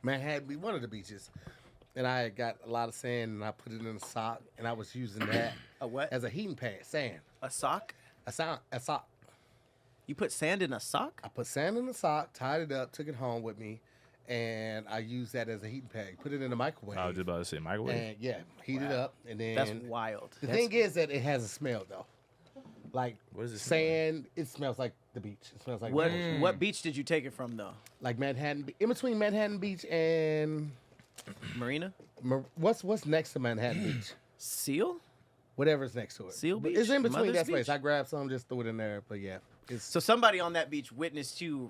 Manhattan Beach, one of the beaches. And I had got a lot of sand, and I put it in a sock, and I was using that A what? as a heating pad, sand. A sock? A sock. You put sand in a sock? I put sand in the sock, tied it up, took it home with me, and I used that as a heating pad. Put it in the microwave. I was just about to say microwave. And yeah, heat it up, and then That's wild. the thing is that it has a smell though. Like What does it smell sand, it smells like the beach. It smells like What beach did you take it from though? like Manhattan, in between Manhattan Beach and Marina? what's next to Manhattan Beach? Seal? Whatever's next to it. Seal But Beach? it's in between Mother's that space. Beach? I grabbed some, just threw it in there. But yeah, it's So somebody on that beach witnessed you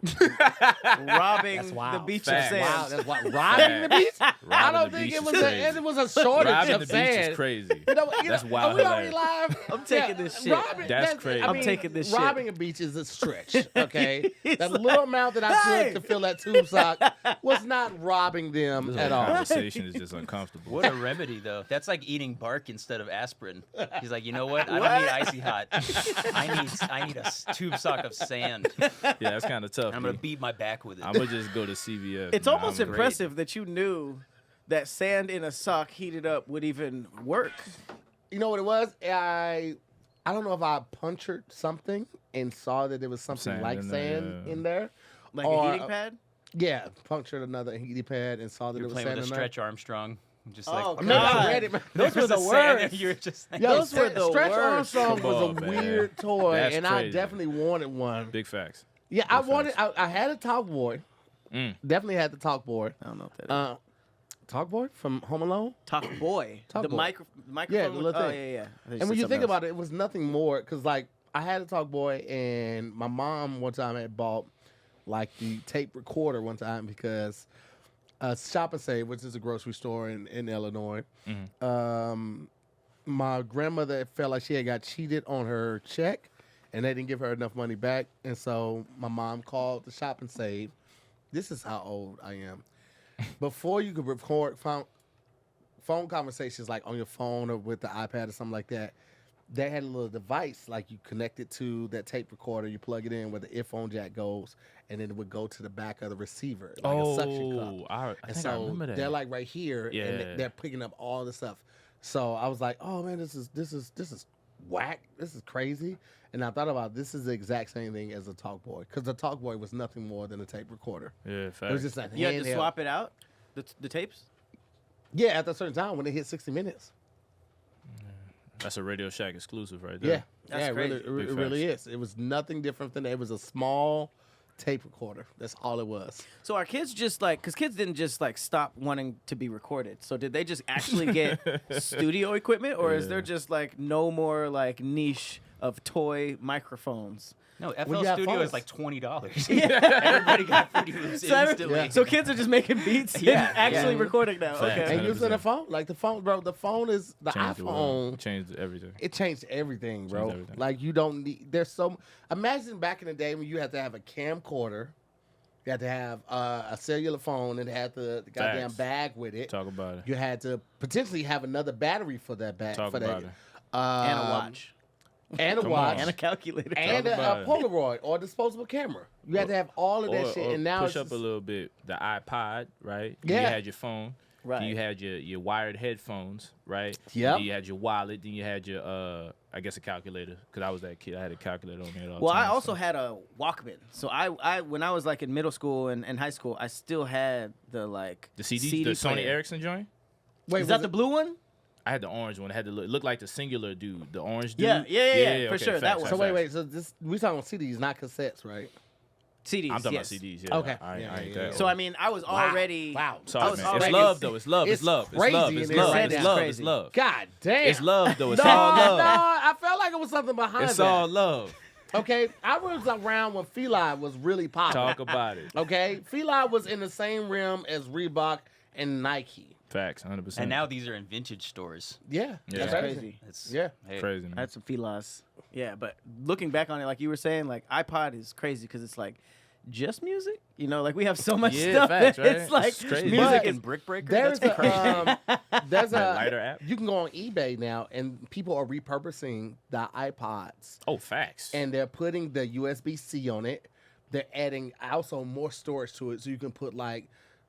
robbing That's the wild. beach Facts. of sand. wow. That's why robbing the beach. I Robbing don't the think beach it is was crazy. it was a shortage Robbing of the beach sand. is crazy. That's wild, Are we already hilarious. live? I'm taking this shit. That's crazy. I'm taking this shit. Robbing a beach is a stretch, okay? He's That like, little amount that I "Hey!" took to fill that tube sock was not robbing them This at whole all. conversation is just uncomfortable. What a remedy, though. That's like eating bark instead of aspirin. He's like, you know what? I don't need icy hot. I need a tube sock of sand. Yeah, that's kind of tough. I'm gonna B. beat my back with it. I'm gonna just go to CVS. It's man. almost I'm impressive that you knew that sand in a sock heated up would even work. You know what it was? I don't know if I punctured something and saw that there was something Sand like in there, sand yeah. in there. Like Or, a heating pad? Yeah, punctured another heating pad and saw that You're there was playing sand with a in Stretch Armstrong. Just like, Oh, there. God. I read it. Those were There the was a sand there, worst. You were just like, Yo, Those were the Stretch worst. Armstrong Come was on, a man. weird toy, That's and I crazy. definitely wanted one. Big facts. Yeah, I Big wanted. facts. I had a talk boy. Definitely had the talk boy. I don't know what that is. Talk boy from Home Alone. Talk boy. Talk the boy. microphone. Yeah, the little Oh, thing. yeah. And when you think about it, it was nothing more because like I had a talk boy, and my mom one time had bought like the tape recorder one time because Shop and Save, which is a grocery store in Illinois, my grandmother felt like she had got cheated on her check, and they didn't give her enough money back, and so my mom called the Shop and Save. This is how old I am. Before you could record phone conversations like on your phone or with the iPad or something like that, they had a little device like you connect it to that tape recorder, you plug it in where the earphone jack goes, and then it would go to the back of the receiver like a suction cup. I And think I so remember that. they're like right here, and Yeah. they're picking up all the stuff. So I was like, "Oh man, this is whack. This is crazy." And I thought about this is the exact same thing as a talk boy because the talk boy was nothing more than a tape recorder. yeah, It was facts. just like You had to handheld. swap it out? The tapes? Yeah, at a certain time when it hit 60 minutes. That's a Radio Shack exclusive right Yeah, there. That's yeah, it really, crazy. it really is. It was nothing different than that. It was a small tape recorder. That's all it was. So are kids just like, because kids didn't just like stop wanting to be recorded. So did they just actually get studio equipment, or is there just like no more like niche of toy microphones? no, Well, FL you have Studio phones. is like $20. Everybody got free moves So, instantly. so kids are just making beats Yeah, and actually yeah. recording now. Facts. Okay. And using the 100%. phone, like the phone, bro. The phone is the Changed the world. iPhone. Changed everything. It changed everything, bro. Changed everything. Like you don't need. There's so. Imagine back in the day when you had to have a camcorder, you had to have a cellular phone, and it had the goddamn Facts. bag with it. Talk about it. You had to potentially have another battery for that bag. Talk for about that. it. And a watch. And a Come watch. on. And a calculator. And Talk a about it. Polaroid or disposable camera. You had to have all of that shit. Or And now push it's up a just- little bit. The iPod, right? Yeah. You had your phone. Right. Then you had your wired headphones, right? Yep. Then you had your wallet. Then you had your I guess a calculator. Because I was that kid. I had a calculator on me at all Well, I times, also so. had a Walkman. So I when I was like in middle school and high school, I still had the like the CD, CD the Sony player. Ericsson joint. Wait, Is was that the it- blue one? I had the orange one. It had to look like the singular dude. The orange dude. Yeah, yeah, for okay, sure, that facts, one. So facts, wait. facts. So this we talking about CDs, not cassettes, right? CDs. I'm talking yes. about CDs. Yeah. Okay. I ain't Yeah, that yeah. old. So I mean, I was already. Wow. Sorry, I was man. already- It's love though. It's love. It's It's love. It's crazy love. in It's there love. right It's now. love. It's Crazy. love. God damn. It's love though. It's No, all no, love. I felt like it was something behind It's that. all love. Okay, I was around when Feli was really popular. Talk about it. Okay, Feli was in the same realm as Reebok and Nike. Facts. 100%. And now these are in vintage stores. Yeah, Yeah. that's That's crazy. crazy. It's, Yeah. hey, crazy, man. I had some Filas. Yeah, but looking back on it, like you were saying, like iPod is crazy because it's like just music. You know, like we have so much Yeah, stuff. facts, that right? It's like It's crazy. music But and Brick Breaker. There's That's crazy. there's That a lighter app? You can go on eBay now, and people are repurposing the iPods, Oh, facts. and they're putting the USB-C on it. They're adding also more storage to it, so you can put like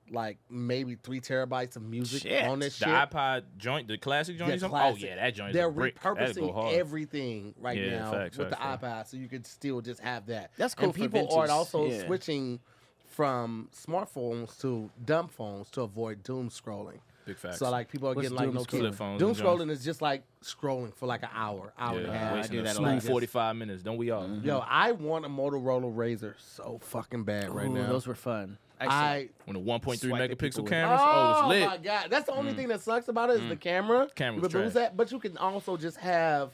like maybe 3 terabytes of music Shit. on this The shit. iPod joint, the classic joint. Yeah, you talking- classic. Oh yeah, that joint is They're a brick. That'd go repurposing hard. everything right Yeah, now facts, with the facts, iPad, so you could still just have that. That's cool And for people are vintage, also yeah. switching from smartphones to dumb phones to avoid doom scrolling. Big facts. So like people are What's getting like doom no scrolling? Flip phones Doom and joints. scrolling is just like scrolling for like an hour and a half. I wasting do a that a smooth lot. 45 minutes. Don't we all? Yo, I want a Motorola Razr so fucking bad right Ooh, now. those were fun. When the 1.3 Swipe at people megapixel with- cameras, Oh it's lit. my god, that's the only thing that sucks about it is the camera. Camera's You can lose trash. that, but you can also just have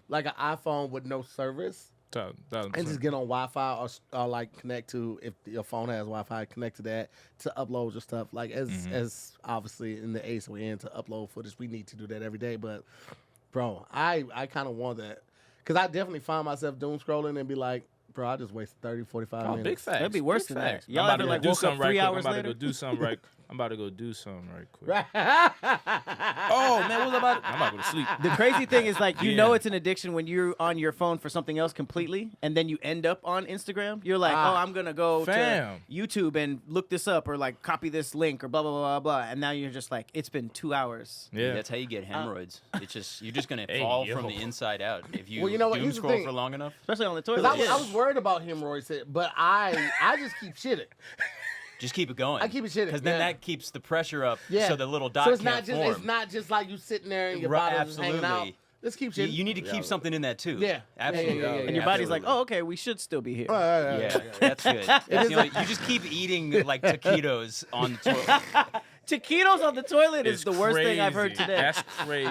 like an iPhone with no service. 1000%. And just get on Wi-Fi or like connect to, if your phone has Wi-Fi, connect to that to upload your stuff. Like as obviously in the age we're in to upload footage, we need to do that every day. But bro, I kind of want that because I definitely find myself doom scrolling and be like, bro, I just wasted 30, 45 Oh, minutes. big facts. That'd be worse Big than that. facts. Y'all I'm about ever, to like, go do woke up something 3 right hours quick. I'm about later? to go do something right. I'm about to go do something right quick. Right. Oh man, what's about? I'm about to go to sleep. The crazy thing is, like, you know Yeah. it's an addiction when you're on your phone for something else completely, and then you end up on Instagram. You're like, Ah. oh, I'm gonna go Fam. to YouTube and look this up, or like copy this link, or blah blah blah blah blah. And now you're just like, it's been 2 hours. Yeah. That's how you get hemorrhoids. It's just you're just gonna Hey, fall yo. from the inside out if you Well, you know what? doom Here's the scroll thing. for long enough. Especially on the toilet. Because Yeah. I was worried about hemorrhoids, but I just keep shitting. Just keep it going. I keep it shitting, because then yeah. that keeps the pressure up. Yeah. So the little dot So it's can't not just form. it's not just like you sitting there and your Right, body's just hanging out. absolutely. Let's keep You, shitting. you need to keep something in that too. Yeah. Absolutely. Yeah, and your body's like, Absolutely. oh, okay, we should still be here. Yeah, that's good. That's the only, you just keep eating like taquitos on the toilet. Taquitos on the toilet is It's the worst thing I've heard crazy. today. That's crazy.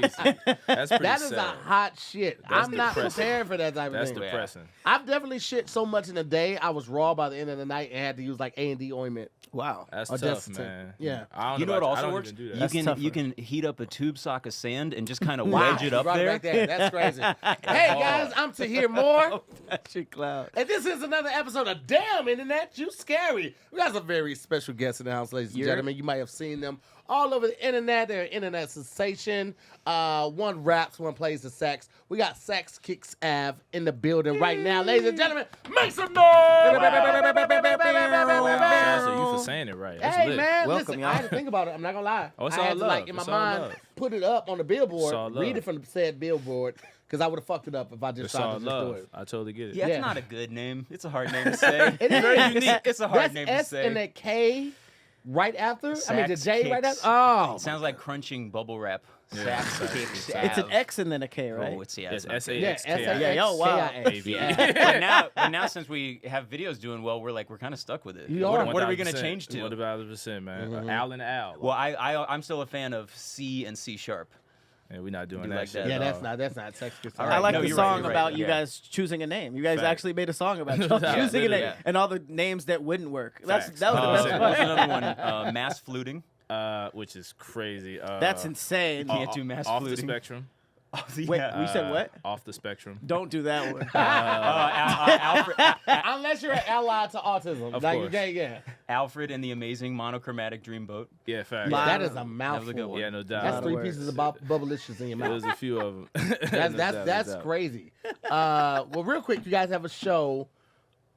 That's pretty That is sad. a hot shit. That's I'm not depressing. prepared for that type of That's thing. depressing. I've definitely shit so much in a day. I was raw by the end of the night and had to use like A&D ointment. Wow. That's Or tough, Desitin. man. Yeah. I don't You know what about I also don't works? even do You that. That's can tougher. you can heat up a tube sock of sand and just kind of Wow, wedge it you up brought there. back there. That's crazy. Hey guys, I'm Tahir Moore. That shit cloud. And this is another episode of Damn Internet, You Scary. We got some very special guests in the house, ladies and gentlemen. You might have seen them all over the internet. They're an internet sensation. One raps, one plays the sax. We got Sax Kicks Av in the building right now. Ladies and gentlemen, make some noise! Shout out to you for saying it right. That's Hey lit. man, Welcome, listen, y'all. I had to think about it. I'm not gonna lie. Oh, it's I all had to, love. like, in my It's all mind, love. put it up on the billboard, It's all read love. it from the said billboard, because I would have fucked it up if I just It's tried all to just do love. it. I totally get it. Yeah, Yeah. it's not a good name. It's a hard name to say. It is. Very unique. It's a hard That's name to S say. and a K right after. I mean, the Sax J right Kicks. after. Oh, It sounds like crunching bubble wrap. Yeah. Sax Kicks It's an Av. X and then a K, right? Oh, it's It's not good. yeah, S-A-X-K-I. Yeah, yo, wow. S-A-X-K-I. but now since we have videos doing well, we're kind of stuck with it. You What, are. what are we gonna 1000%. change to? 1,000%, man. Al and Al. Well, I'm still a fan of C and C sharp. Yeah, we're not doing Do that like shit. that. Yeah, at all. that's not Sax Kicks Av. All I right, like no, the you're right, song you're right, about you yeah. guys choosing a name. You guys Facts. actually made a song about Yeah, choosing a name literally. and all the names that wouldn't work. That was Facts. the best Oh, part. What's another one? Mass fluting. Which is crazy. That's insane. Can't do mass off the fluting. spectrum. Wait, we said what? Off the spectrum. Don't do that one. Alfred, Unless you're an ally to autism. Of like, you course. can't, yeah. Alfred and the amazing monochromatic Dreamboat. Yeah, fact. Wow. That is a That was a mouthful. good one. Yeah, no doubt. That's Lot of 3 words. pieces of bubblicious in your There's mouth. a few of them. That's crazy. Well, real quick, you guys have a show.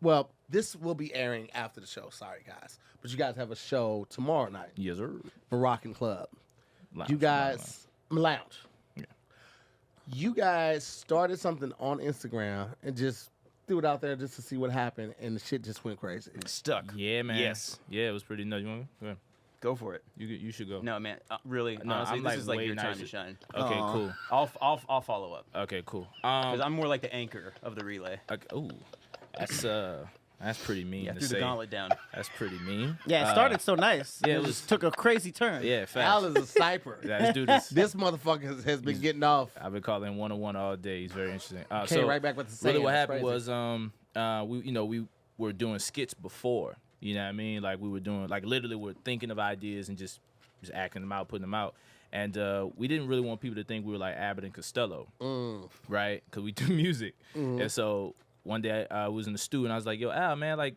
Well, this will be airing after the show. Sorry, guys. But you guys have a show tomorrow night, Yes, sir. Moroccan Club. Lounge, You guys, lounge. Yeah. You guys started something on Instagram and just threw it out there just to see what happened, and the shit just went crazy. Stuck. Yeah, man. Yes. Yeah, it was pretty nuts. You want to go? Go for it. You should go. No, man. Really. No, honestly, I'm this like is like way your time nicer. to shine. Okay, Aw. cool. I'll follow up Okay, cool. because I'm more like the anchor of the relay. Ooh, that's pretty mean Yeah, to threw the say. gauntlet down. That's pretty mean. Yeah, it started so nice. yeah, it it just was- took a crazy turn. Yeah, facts. Al is a sniper. Let's do this. This motherfucker has been getting off. I've been calling 101 all day. He's very interesting. Came So right back with the same. really, what It's happened crazy. was, we were doing skits before. You know what I mean? Like we were doing, like literally, we're thinking of ideas and just acting them out, putting them out. And we didn't really want people to think we were like Abbott and Costello, right? Because we do music. And so one day I was in the studio and I was like, "Yo, Al, man, like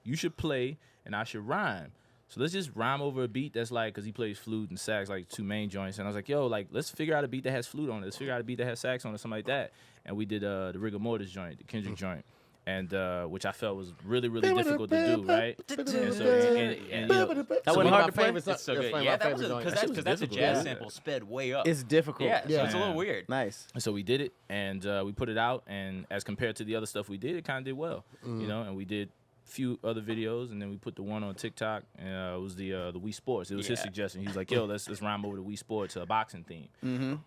you should play and I should rhyme. So let's just rhyme over a beat that's like, because he plays flute and sax, like 2 main joints. And I was like, yo, like let's figure out a beat that has flute on it. Let's figure out a beat that has sax on it, something like that. And we did the Rigor Mortis joint, the Kendrick joint. and which I felt was really difficult to do, right? And so, and, you know, That wasn't hard to play. It's so good. Yeah, that was because that's a jazz sample sped way up. It's difficult. Yeah, so it's a little weird. Nice. And so we did it, and we put it out, and as compared to the other stuff we did, it kind of did well, you know. And we did a few other videos, and then we put the one on TikTok, and it was the Wii Sports. It was his suggestion. He was like, "Yo, let's rhyme over the Wii Sports boxing theme,"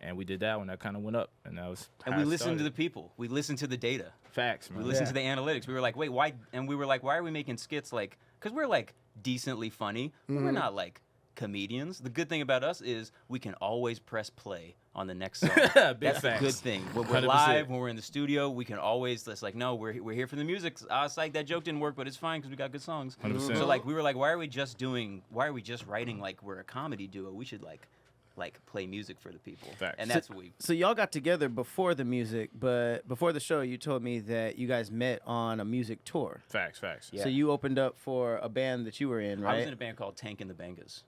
and we did that one. That kind of went up, and that was. And we listened to the people. We listened to the data. Facts, man. We listened to the analytics. We were like, wait, why? And we were like, why are we making skits like? Because we're like decently funny. We're not like comedians. The good thing about us is we can always press play on the next song. That's the good thing. When we're 100%. live, when we're in the studio, we can always. It's like, no, we're here for the music. Psych, that joke didn't work, but it's fine because we got good songs. 100%. So like, we were like, why are we just writing like we're a comedy duo? We should like play music for the people. Facts. And that's what we. So y'all got together before the music, but before the show, you told me that you guys met on a music tour. Facts. Yeah. So you opened up for a band that you were in, right? I was in a band called Tank and the Bangas.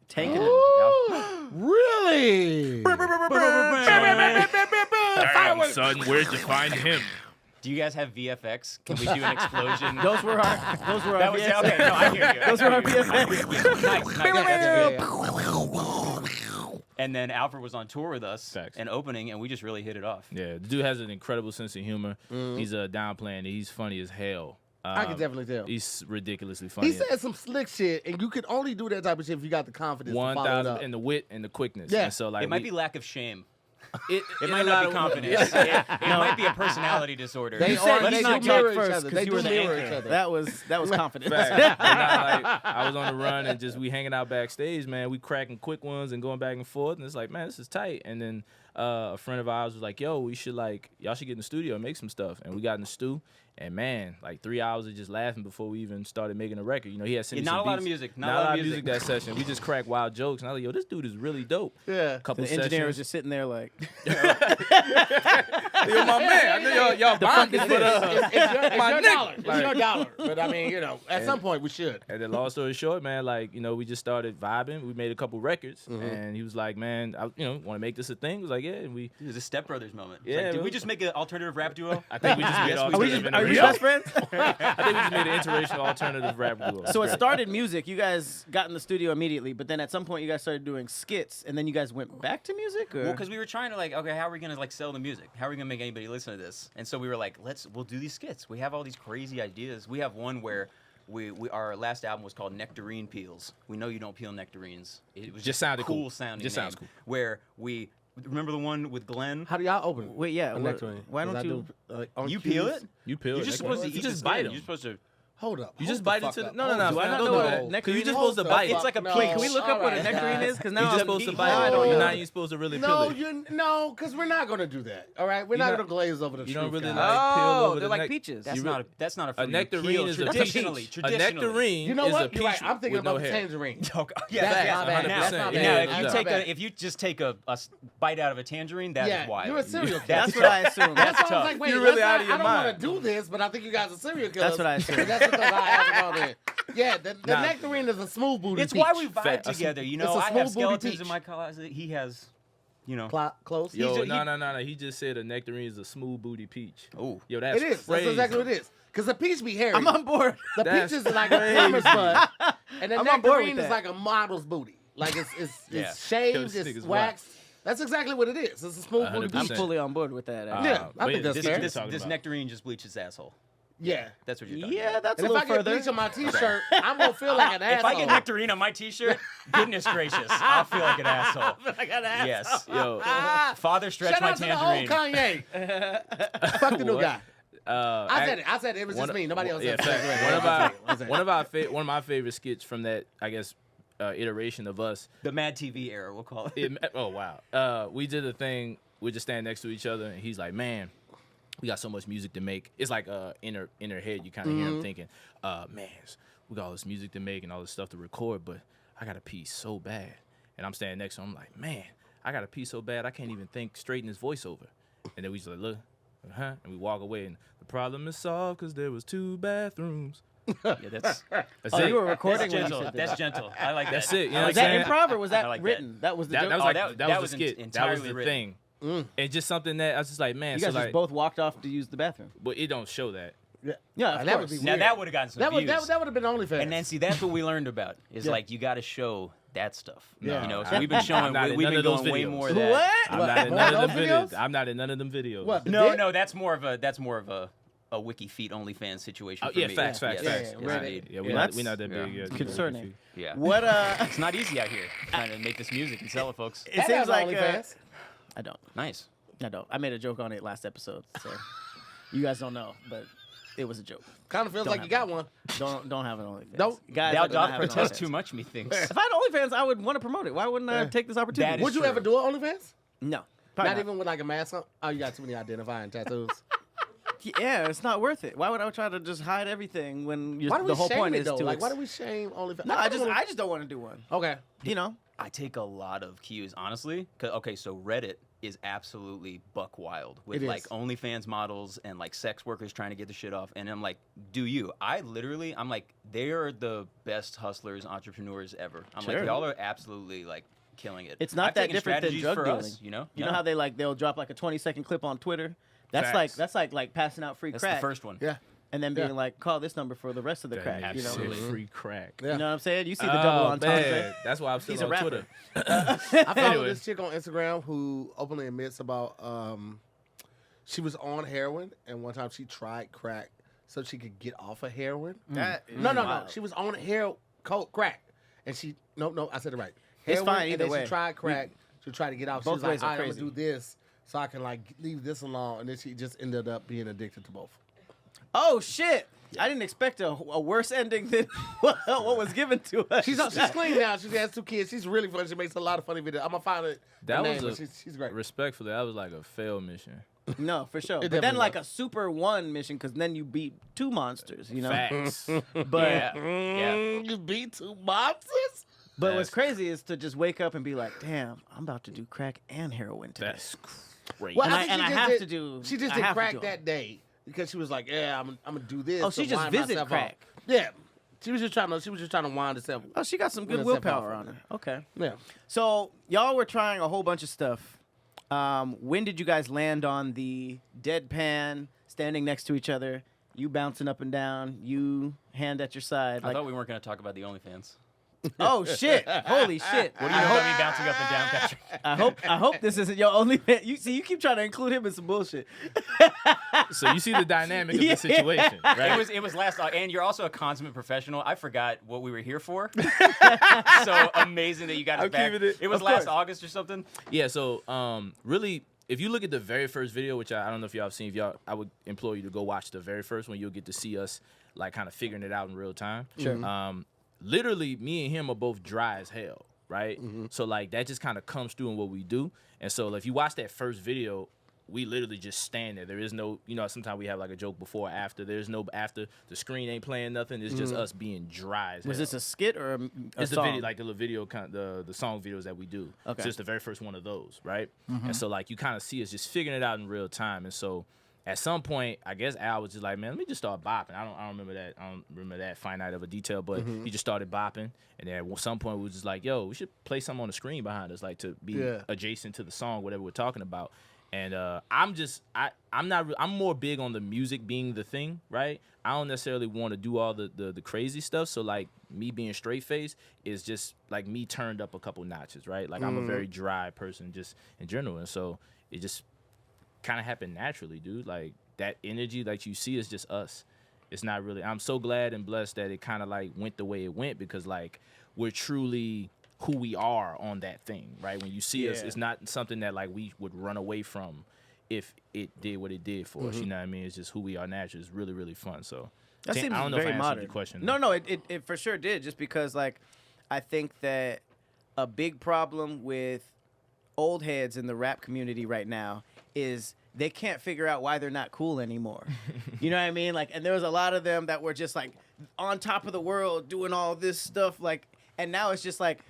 Tank and Really? Damn, son, where'd you find him? Do you guys have VFX? Can we do an explosion? Those were our that was VFX. okay. No, I hear you. Those were our VFX. Nice. And then Alfred was on tour with us Facts. and opening, and we just really hit it off. Yeah, the dude has an incredible sense of humor. He's downplaying it. He's funny as hell. I can definitely tell. He's ridiculously funny. He said some slick shit, and you could only do that type of shit if you got the confidence to follow it 1,000 up. and the wit and the quickness. Yeah. And so like It might be lack of shame. it It might not be confidence. It might be a personality disorder. They said are- let's they not do talk mirror each first, other. 'cause They you do were the mirror each anchor. other. That was confidence. Fact. And I was on the run and just we hanging out backstage, man. We cracking quick ones and going back and forth, and it's like, man, this is tight. And then a friend of ours was like, yo, y'all should get in the studio and make some stuff. And we got in the stew, and man, like 3 hours of just laughing before we even started making a record. You know, he had sent me Not some a lot of beats. music. Not a lot of music that session. We just cracked wild jokes, and I was like, yo, this dude is really dope. Yeah. Couple The engineer was sessions. just sitting there like, Yo, my man, I know y'all bonded, but It's your my dollar. nigga. It's Like- your dollar. But I mean, you know, at some point we should. And then, long story short, man, like, you know, we just started vibing. We made a couple records, and he was like, man, I, you know, want to make this a thing? I was like, yeah, and we. It was a Step Brothers moment. It's Yeah, like, did man. we just make an alternative rap duo? I think we just made Yes, we alternative. did. are you interracial- best friends? I think we just made an interracial alternative rap duo. So it started music. You guys got in the studio immediately, but then at some point you guys started doing skits, and then you guys went back to music? Or? Well, because we were trying to like, okay, how are we gonna like sell the music? How are we gonna make anybody listen to this? And so we were like, we'll do these skits. We have all these crazy ideas. We have one where our last album was called Nectarine Peels. We know you don't peel nectarines. It was Just sounded cool cool. sounding. Just name, sounds cool. Where we remember the one with Glenn. How do y'all open it? Wait, yeah. A nectarine? Why 'Cause don't I you? do, like, on You cues. peel it. You peel You're it. just supposed to You eat just the bite skin. them. You're supposed to. Hold up. You hold just the bite fuck into the. up. No, Hold no, the Do I no. not Don't know do what a that. nectarine You're just is? supposed to bite. It's like a No. Wait, can we look up what a Alright. nectarine is? Because now You're just I'm supposed to eating- bite it. I don't You're know. not even supposed to really peel No, it. no, because we're not gonna do that. All right, we're not not- gonna glaze over the You truth. don't really guys. like peel Oh, over they're the like neck. peaches. That's You not a fruit. A nectarine you peel is a traditionally. peach. A Traditionally. nectarine You know is a what? peach You're right. I'm thinking with no about the hair. tangerine. Yeah, That's yeah. not bad. That's 100%. not Yeah, bad. Now, yeah, if you yeah. take Bad. if you just take a bite out of a tangerine, that is Yeah, wild. you're a serial killer. That's what I assumed. That's why I tough. was like, wait, You're really let's out not- of your I don't mind. want to do this, but I think you guys are serial killers. That's what I assumed. And that's because I asked about it. Yeah, the Nah. nectarine is a smooth booty. It's why we peach. vibe together. You know, It's a I have smooth booty skeletons peach. in my closet. He has, you know. Close. Yo, he- no. He just said a nectarine is a smooth booty peach. Oh, Yo, that's It is. crazy. That's exactly what it is. Because the peach be hairy. I'm on board. The That's peach is like a plumber's butt, and the I'm on board with nectarine is that. like a model's booty. Like it's Yeah. shaved, This it's nigga's waxed. That's exactly what it is. It's a smooth booty 100%. I'm peach. fully on board with that. actually. Yeah, I but think that's this- fair. this- this talking about. nectarine just bleached his asshole. Yeah. That's what you're talking Yeah, about. that's And a if I little get further. bleach on my t-shirt, I'm gonna feel like an If asshole. I get nectarine on my T-shirt, goodness gracious, I'll feel like an asshole. Yes. Yo, Father, stretch Shout my out to the old tangerine. Kanye. Fuck the new What? guy. I said it. I said it. It was just me. Nobody else Yeah, said fact. it. One of my favorite skits from that, I guess, iteration of us. The Mad TV era, we'll call it. Oh wow. We did a thing. We just stand next to each other, and he's like, "Man, we got so much music to make." It's like inner head. You kind of hear him thinking, "Man, we got all this music to make and all this stuff to record, but I got to pee so bad." And I'm standing next to him. I'm like, "Man, I got to pee so bad I can't even think straight in his voiceover." And then we just like, "Look, and we walk away, and the problem is solved because there was 2 bathrooms." Yeah, that's That's Oh, it. you were that's recording when you gentle. said That's that. gentle. I like that. That's it. You know I what Was I'm that saying? improv or was that I like that. written? That was the That joke? was Oh, like that that was was the skit. That was entirely the written. thing. And just something that I was just like, man. You so guys like, just both walked off to use the bathroom. but it don't show that. Yeah, of that course. would be Now weird. that would have gotten some That would views. have been OnlyFans. And then see, that's what we learned about. Is Yeah. like you got to show that stuff. Yeah. You know, so we've been showing. I'm not in We've none been of those going way videos. more of that. What? I'm not in More none of of them those videos. videos? I'm not in none of them videos. What? the No, dick? no, that's more of a wiki feet OnlyFans situation. Oh, for yeah, me. facts. Yes, Yeah, yes, Reddit. indeed. Yeah, Yeah, we're not that yeah. big. Yeah, Concerning. Yeah. What? It's not easy out here trying to make this music and sell it, folks. It That seems has like OnlyFans. I don't. Nice. I don't. I made a joke on it last episode, so you guys don't know, but it was a joke. Kind of feels Don't like you have got one. Don't have an OnlyFans. Don't. Guys. I Thou do not doth have an protest OnlyFans. too much, methinks. If I had OnlyFans, I would want to promote it. Why wouldn't I take this opportunity? That is Would you true. ever do an OnlyFans? No. Probably Not even with like a mask on? Oh, you got too many identifying tattoos. Yeah, it's not worth it. Why would I try to just hide everything when Why do we the whole shame point it is though? to Like, why do we shame OnlyFans? No, don't wanna- I just don't want to do one. Okay. You know? I take a lot of cues, honestly. Okay, so Reddit is absolutely buck wild with It like is. OnlyFans models and like sex workers trying to get the shit off. And I'm like, do you? I'm like, they are the best hustlers, entrepreneurs ever. I'm Sure. like, y'all are absolutely like killing it. It's not I've that taken different than strategies drug for dealing. us, you know? You No. know how they'll drop like a 20-second clip on Twitter? That's Facts. like passing out free That's crack. the first one. Yeah. And then being Yeah. like, call this number for the rest of the crack. You know? Absolute Mhm. free crack. Yeah. You know what I'm saying? You see the double Oh, entendre. man. That's why I'm He's still a on rapper. Twitter. I follow Anyway. this chick on Instagram who openly admits about she was on heroin and one time she tried crack so she could get off of heroin. That is No. wild. She was on crack, and she no, I said it right. It's Heroin, fine and either then way. she tried crack to try to get out. She Both was like, ways are "All right, I'm crazy. gonna do this so I can like leave this alone," and then she just ended up being addicted to both. Oh, shit. I didn't expect a worse ending than what was given to us. She's clean now. She has 2 kids. She's really funny. She makes a lot of funny videos. I'm gonna find it. That name, was but she's great. Respectfully, that was like a failed mission. No, for sure. It But then definitely like was. a Super 1 mission, because then you beat 2 monsters, you know? Facts. But Yeah. You beat 2 monsters. but what's That's- crazy is to just wake up and be like, damn, I'm about to do crack and heroin today. That's crazy. Well, And I- think and she I just have did- to do- She just I did have to crack do 'em. that day because she was like, "Yeah, I'm gonna do this." Oh, she to just wind visited myself crack. up. Yeah, she was just trying to wind herself. Oh, she got some good Wind herself willpower off on of her. Okay. Yeah. So y'all were trying a whole bunch of stuff. When did you guys land on the deadpan, standing next to each other, you bouncing up and down, you hand at your side? I Like, thought we weren't going to talk about the OnlyFans. oh shit! Holy shit! What do you know about me bouncing up and down, Patrick? I hope this isn't your only. You see, you keep trying to include him in some bullshit. So you see the dynamic of Yeah. the situation, right? It was last, and you're also a consummate professional. I forgot what we were here for. So amazing that you got us I'm back. keeping it- It was of last course. August or something. Yeah, so really, if you look at the very first video, which I don't know if y'all have seen, I would implore you to go watch the very first one. You'll get to see us like kind of figuring it out in real time. Sure. Literally, me and him are both dry as hell, right? So like that just kind of comes through in what we do. And so if you watch that first video, we literally just stand there. There is no, sometimes we have like a joke before or after. There's no after. The screen ain't playing nothing. It's just us being dry as Was hell. this a skit or a It's the song? video, like the little video, the song videos that we do. Okay. So it's the very first one of those, right? And so like you kind of see us just figuring it out in real time. And so at some point, I guess Al was just like, man, let me just start bopping. I don't remember that. I don't remember that finite of a detail, but he just started bopping. And then at some point, we was just like, yo, we should play something on the screen behind us, like to be Yeah. adjacent to the song, whatever we're talking about. And I'm more big on the music being the thing, right? I don't necessarily want to do all the crazy stuff. So like me being straight face is just like me turned up a couple notches, right? Like I'm a very dry person just in general. And so it just kind of happened naturally, dude. Like that energy that you see is just us. It's not really, I'm so glad and blessed that it kind of like went the way it went because like we're truly who we are on that thing, right? When you see us, Yeah. it's not something that like we would run away from if it did what it did for us. You know what I mean? It's just who we are naturally. It's really, really fun. So That seems I don't know very if I answered modern. your question. No, it for sure did. Just because, like, I think that a big problem with old heads in the rap community right now is they can't figure out why they're not cool anymore. You know what I mean? Like, and there was a lot of them that were just like on top of the world doing all this stuff. Like, and now it's just like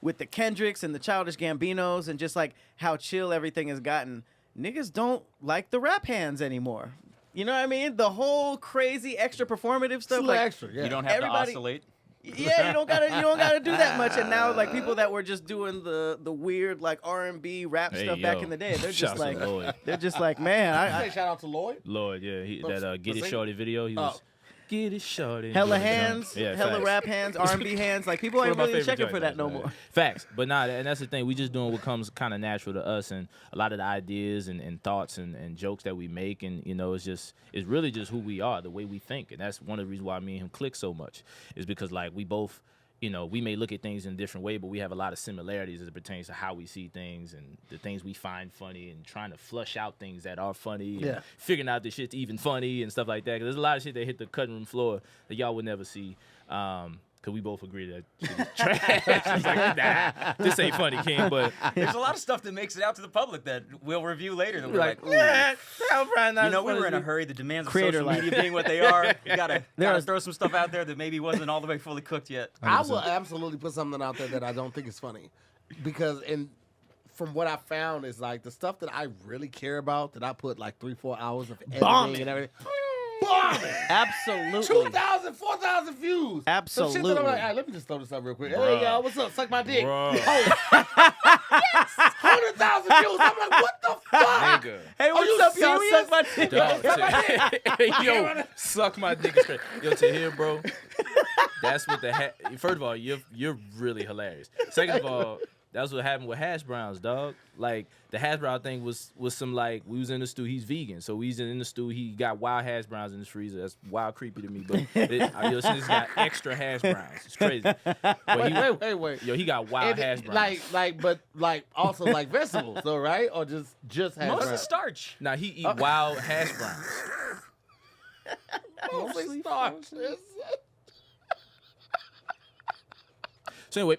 with the Kendricks and the Childish Gambinos and just like how chill everything has gotten. Niggas don't like the rap hands anymore. You know what I mean? The whole crazy extra performative stuff. It's a little Like, extra. Yeah. You don't have Everybody- to oscillate. Yeah, you don't gotta do that much. And now like people that were just doing the weird like R&B rap Hey, stuff back yo. in the day, they're just Shouts to like Lloyd. they're just like, man, Say shout out to Lloyd. Lloyd, yeah, that Get It sing- Shorty video, he was Get It Shorty. hella Yeah, hands, yeah, hella facts. rap hands, R&B hands. Like people One ain't of my really favorite checking for joints, that no actually. more. Facts, but nah, and that's the thing. We just doing what comes kind of natural to us, and a lot of the ideas and thoughts and jokes that we make, and it's really just who we are, the way we think, and that's one of the reasons why me and him click so much, is because like we both. We may look at things in a different way, but we have a lot of similarities as it pertains to how we see things and the things we find funny and trying to flush out things that are funny and figuring out the shit's even funny and stuff like that. 'Cause there's a lot of shit that hit the cutting room floor that y'all would never see. Because we both agree that shit is trash. It's like, nah, this ain't funny, King. But There's a lot of stuff that makes it out to the public that we'll review later. That we're like, ooh. nah, probably not You as know, we funny were as in a hurry. The demands of Creator social life. media being what they are, you gotta There's- throw some stuff out there that maybe wasn't all the way fully cooked yet. I will absolutely put something out there that I don't think is funny, because from what I found is like the stuff that I really care about, that I put like 3-4 hours of editing Bombing. and everything. Bombing. Absolutely. 2,000, 4,000 views. Some shit that Absolutely. I'm like, all right, let me just throw this up real quick. Hey, Bruh. y'all, what's up? Suck my dick. Bruh. Oh, yes! 100,000 views. I'm like, what the fuck? nigga. Hey, Are what's you up, y'all? serious? Suck my dick. Dog, yo, suck my dick straight. Yo, Tahir, bro. That's what first of all, you're really hilarious. Second of all, that's what happened with hash browns, dog. Like the hash brown thing was some like we was in the stew. He's vegan, so we was in the stew. He got wild hash browns in his freezer. That's wild creepy to me, but since he got extra hash browns, it's crazy. But Wait. Yo, he got wild And hash browns. but also like vegetables, though, right? Or just hash Most browns? starch. Now he eat wild hash browns. Mostly starch. So anyway,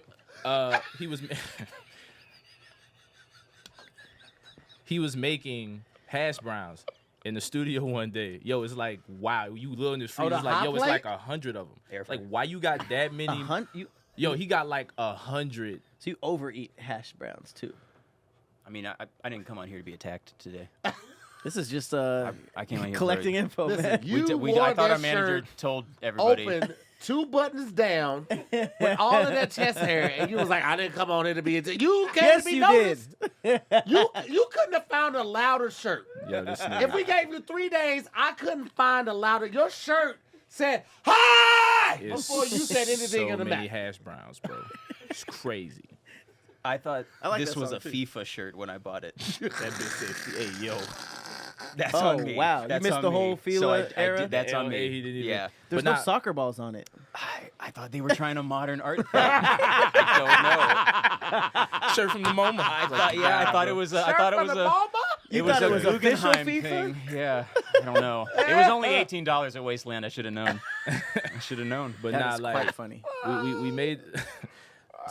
he was making hash browns in the studio one day. Yo, it's like, wow, you little in this freezer. the It's like, hot yo, it's plate? like 100 of them. Air Like, fryer. why you got that many? Yo, he got like 100. So you overeat hash browns too. I mean, I didn't come on here to be attacked today. This is just I came on here collecting for, info, Listen, man. you I wore thought our that manager shirt told everybody. open, 2 buttons down, with all of that chest hair, and you was like, I didn't come on here to be a You can't Yes, be you noticed. did. You couldn't have found a louder shirt. Yo, this If nigga. we gave you 3 days, I couldn't find a louder. Your shirt said hi It's before you said anything so in the many map. hash browns, bro. It's crazy. I thought I like this that was song, a too. FIFA shirt when I bought it. That bitch said, hey, yo. That's Oh, on me. wow. You That's missed on the me. whole So Fila I era? did, that's on LA, me. he didn't even- Yeah. There's But no not- soccer balls on it. I thought they were trying to modern art. I don't know. Shirt from the MoMA. I thought it was. I thought it was a. You was thought it was a official Guggenheim FIFA? thing. Yeah, I don't know. It was only $18 at Wasteland. I should have known. I should have known. But That not is like quite funny. we made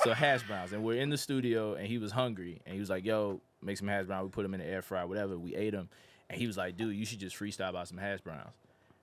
so hash browns, and we're in the studio, and he was hungry, and he was like, yo, make some hash browns. We put them in the air fryer, whatever. We ate them, and he was like, dude, you should just freestyle about some hash browns.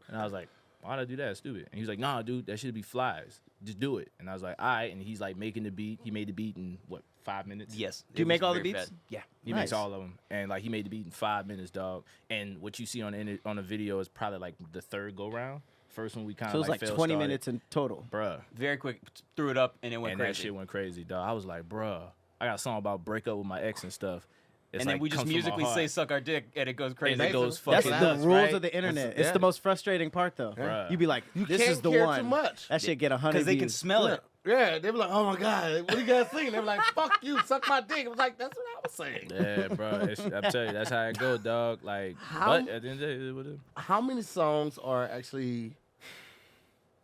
And I was like, why'd I do that? It's stupid. And he was like, nah, dude, that should be flies. Just do it. And I was like, all right. And he's like making the beat. He made the beat in what, 5 minutes? Yes. Do you it make was all the very beats? fed. Yeah. He Nice. makes all of them, and like he made the beat in 5 minutes, dog. And what you see on the video is probably like the third go round. First one we kind So it of was like failed 20 started. minutes in total. Bruh. Very quick. Threw it up and it went And that crazy. shit went crazy, dog. I was like, bruh, I got a song about break up with my ex and stuff. It's And then like, we just comes from my musically heart. say "suck our dick" and it goes crazy. And it goes That's fucking the nuts, rules right? of the internet. That's- It's yeah. the most frustrating part, though. Bruh. You'd be like, You this can't is the care one. too much. That shit get 100 Because they can views. smell it. Yeah, they were like, oh my God, what are you guys saying? They were like, fuck you, suck my dick. I was like, that's what I was saying. Yeah, bro. I'm telling you, that's how it go, dog. Like, How- but at the end of the day, whatever. How many songs are actually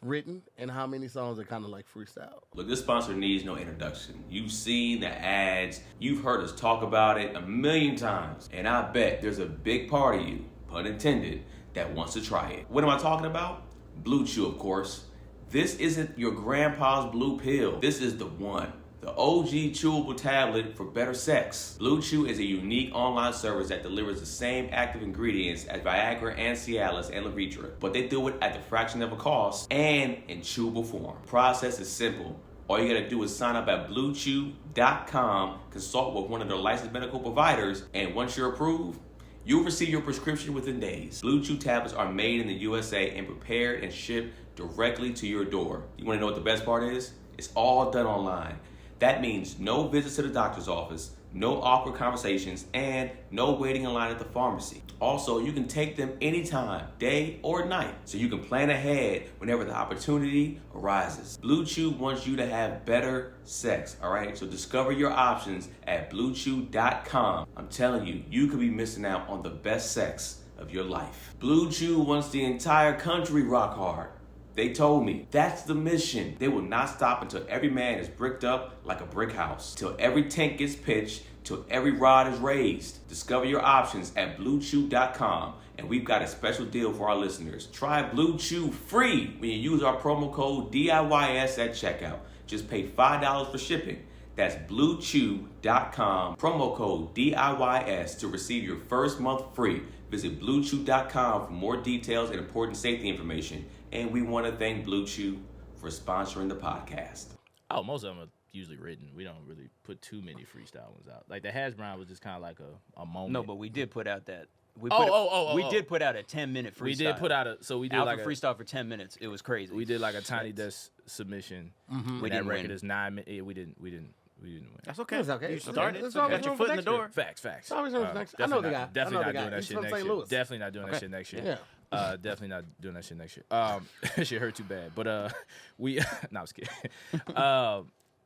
written and how many songs are kind of like freestyle? Look, this sponsor needs no introduction. You've seen the ads, you've heard us talk about it a million times, and I bet there's a big part of you, pun intended, that wants to try it. What am I talking about? Blue Chew, of course. This isn't your grandpa's blue pill. This is the one. The OG chewable tablet for better sex. Blue Chew is a unique online service that delivers the same active ingredients as Viagra and Cialis and Levitra, but they do it at the fraction of a cost and in chewable form. Process is simple. All you gotta do is sign up at bluechew.com, consult with one of their licensed medical providers, and once you're approved, you'll receive your prescription within days. Blue Chew tablets are made in the USA and prepared and shipped directly to your door. You want to know what the best part is? It's all done online. That means no visits to the doctor's office, no awkward conversations, and no waiting in line at the pharmacy. Also, you can take them anytime, day or night, so you can plan ahead whenever the opportunity arises. Blue Chew wants you to have better sex, all right? So discover your options at BlueChew.com. I'm telling you, you could be missing out on the best sex of your life. Blue Chew wants the entire country rock hard. They told me that's the mission. They will not stop until every man is bricked up like a brick house, till every tent gets pitched, till every rod is raised. Discover your options at BlueChew.com, and we've got a special deal for our listeners. Try Blue Chew free when you use our promo code DIYS at checkout. Just pay $5 for shipping. That's BlueChew.com, promo code DIYS to receive your first month free. Visit BlueChew.com for more details and important safety information. And we want to thank Blue Chew for sponsoring the podcast. Oh, most of them are usually written. We don't really put too many freestyle ones out. Like the Hash Brown was just kind of like a moment. No, but we did put out that. We did put out a 10-minute freestyle. We did put out we did Alfred like a freestyle for 10 minutes. It was crazy. We did like a Tiny Desk submission. We That didn't record win. is 9 minutes. Yeah, we didn't win. That's okay. It's okay. You started. It's You always got your room for foot in the next year. door. Facts. It's always room for next year. I know the guy. Definitely I know not the guy. doing that He's shit from next St. year. Louis. Definitely not doing that Okay. shit next year. Yeah. Definitely not doing that shit next year. Shit hurt too bad. But we nah, I was kidding.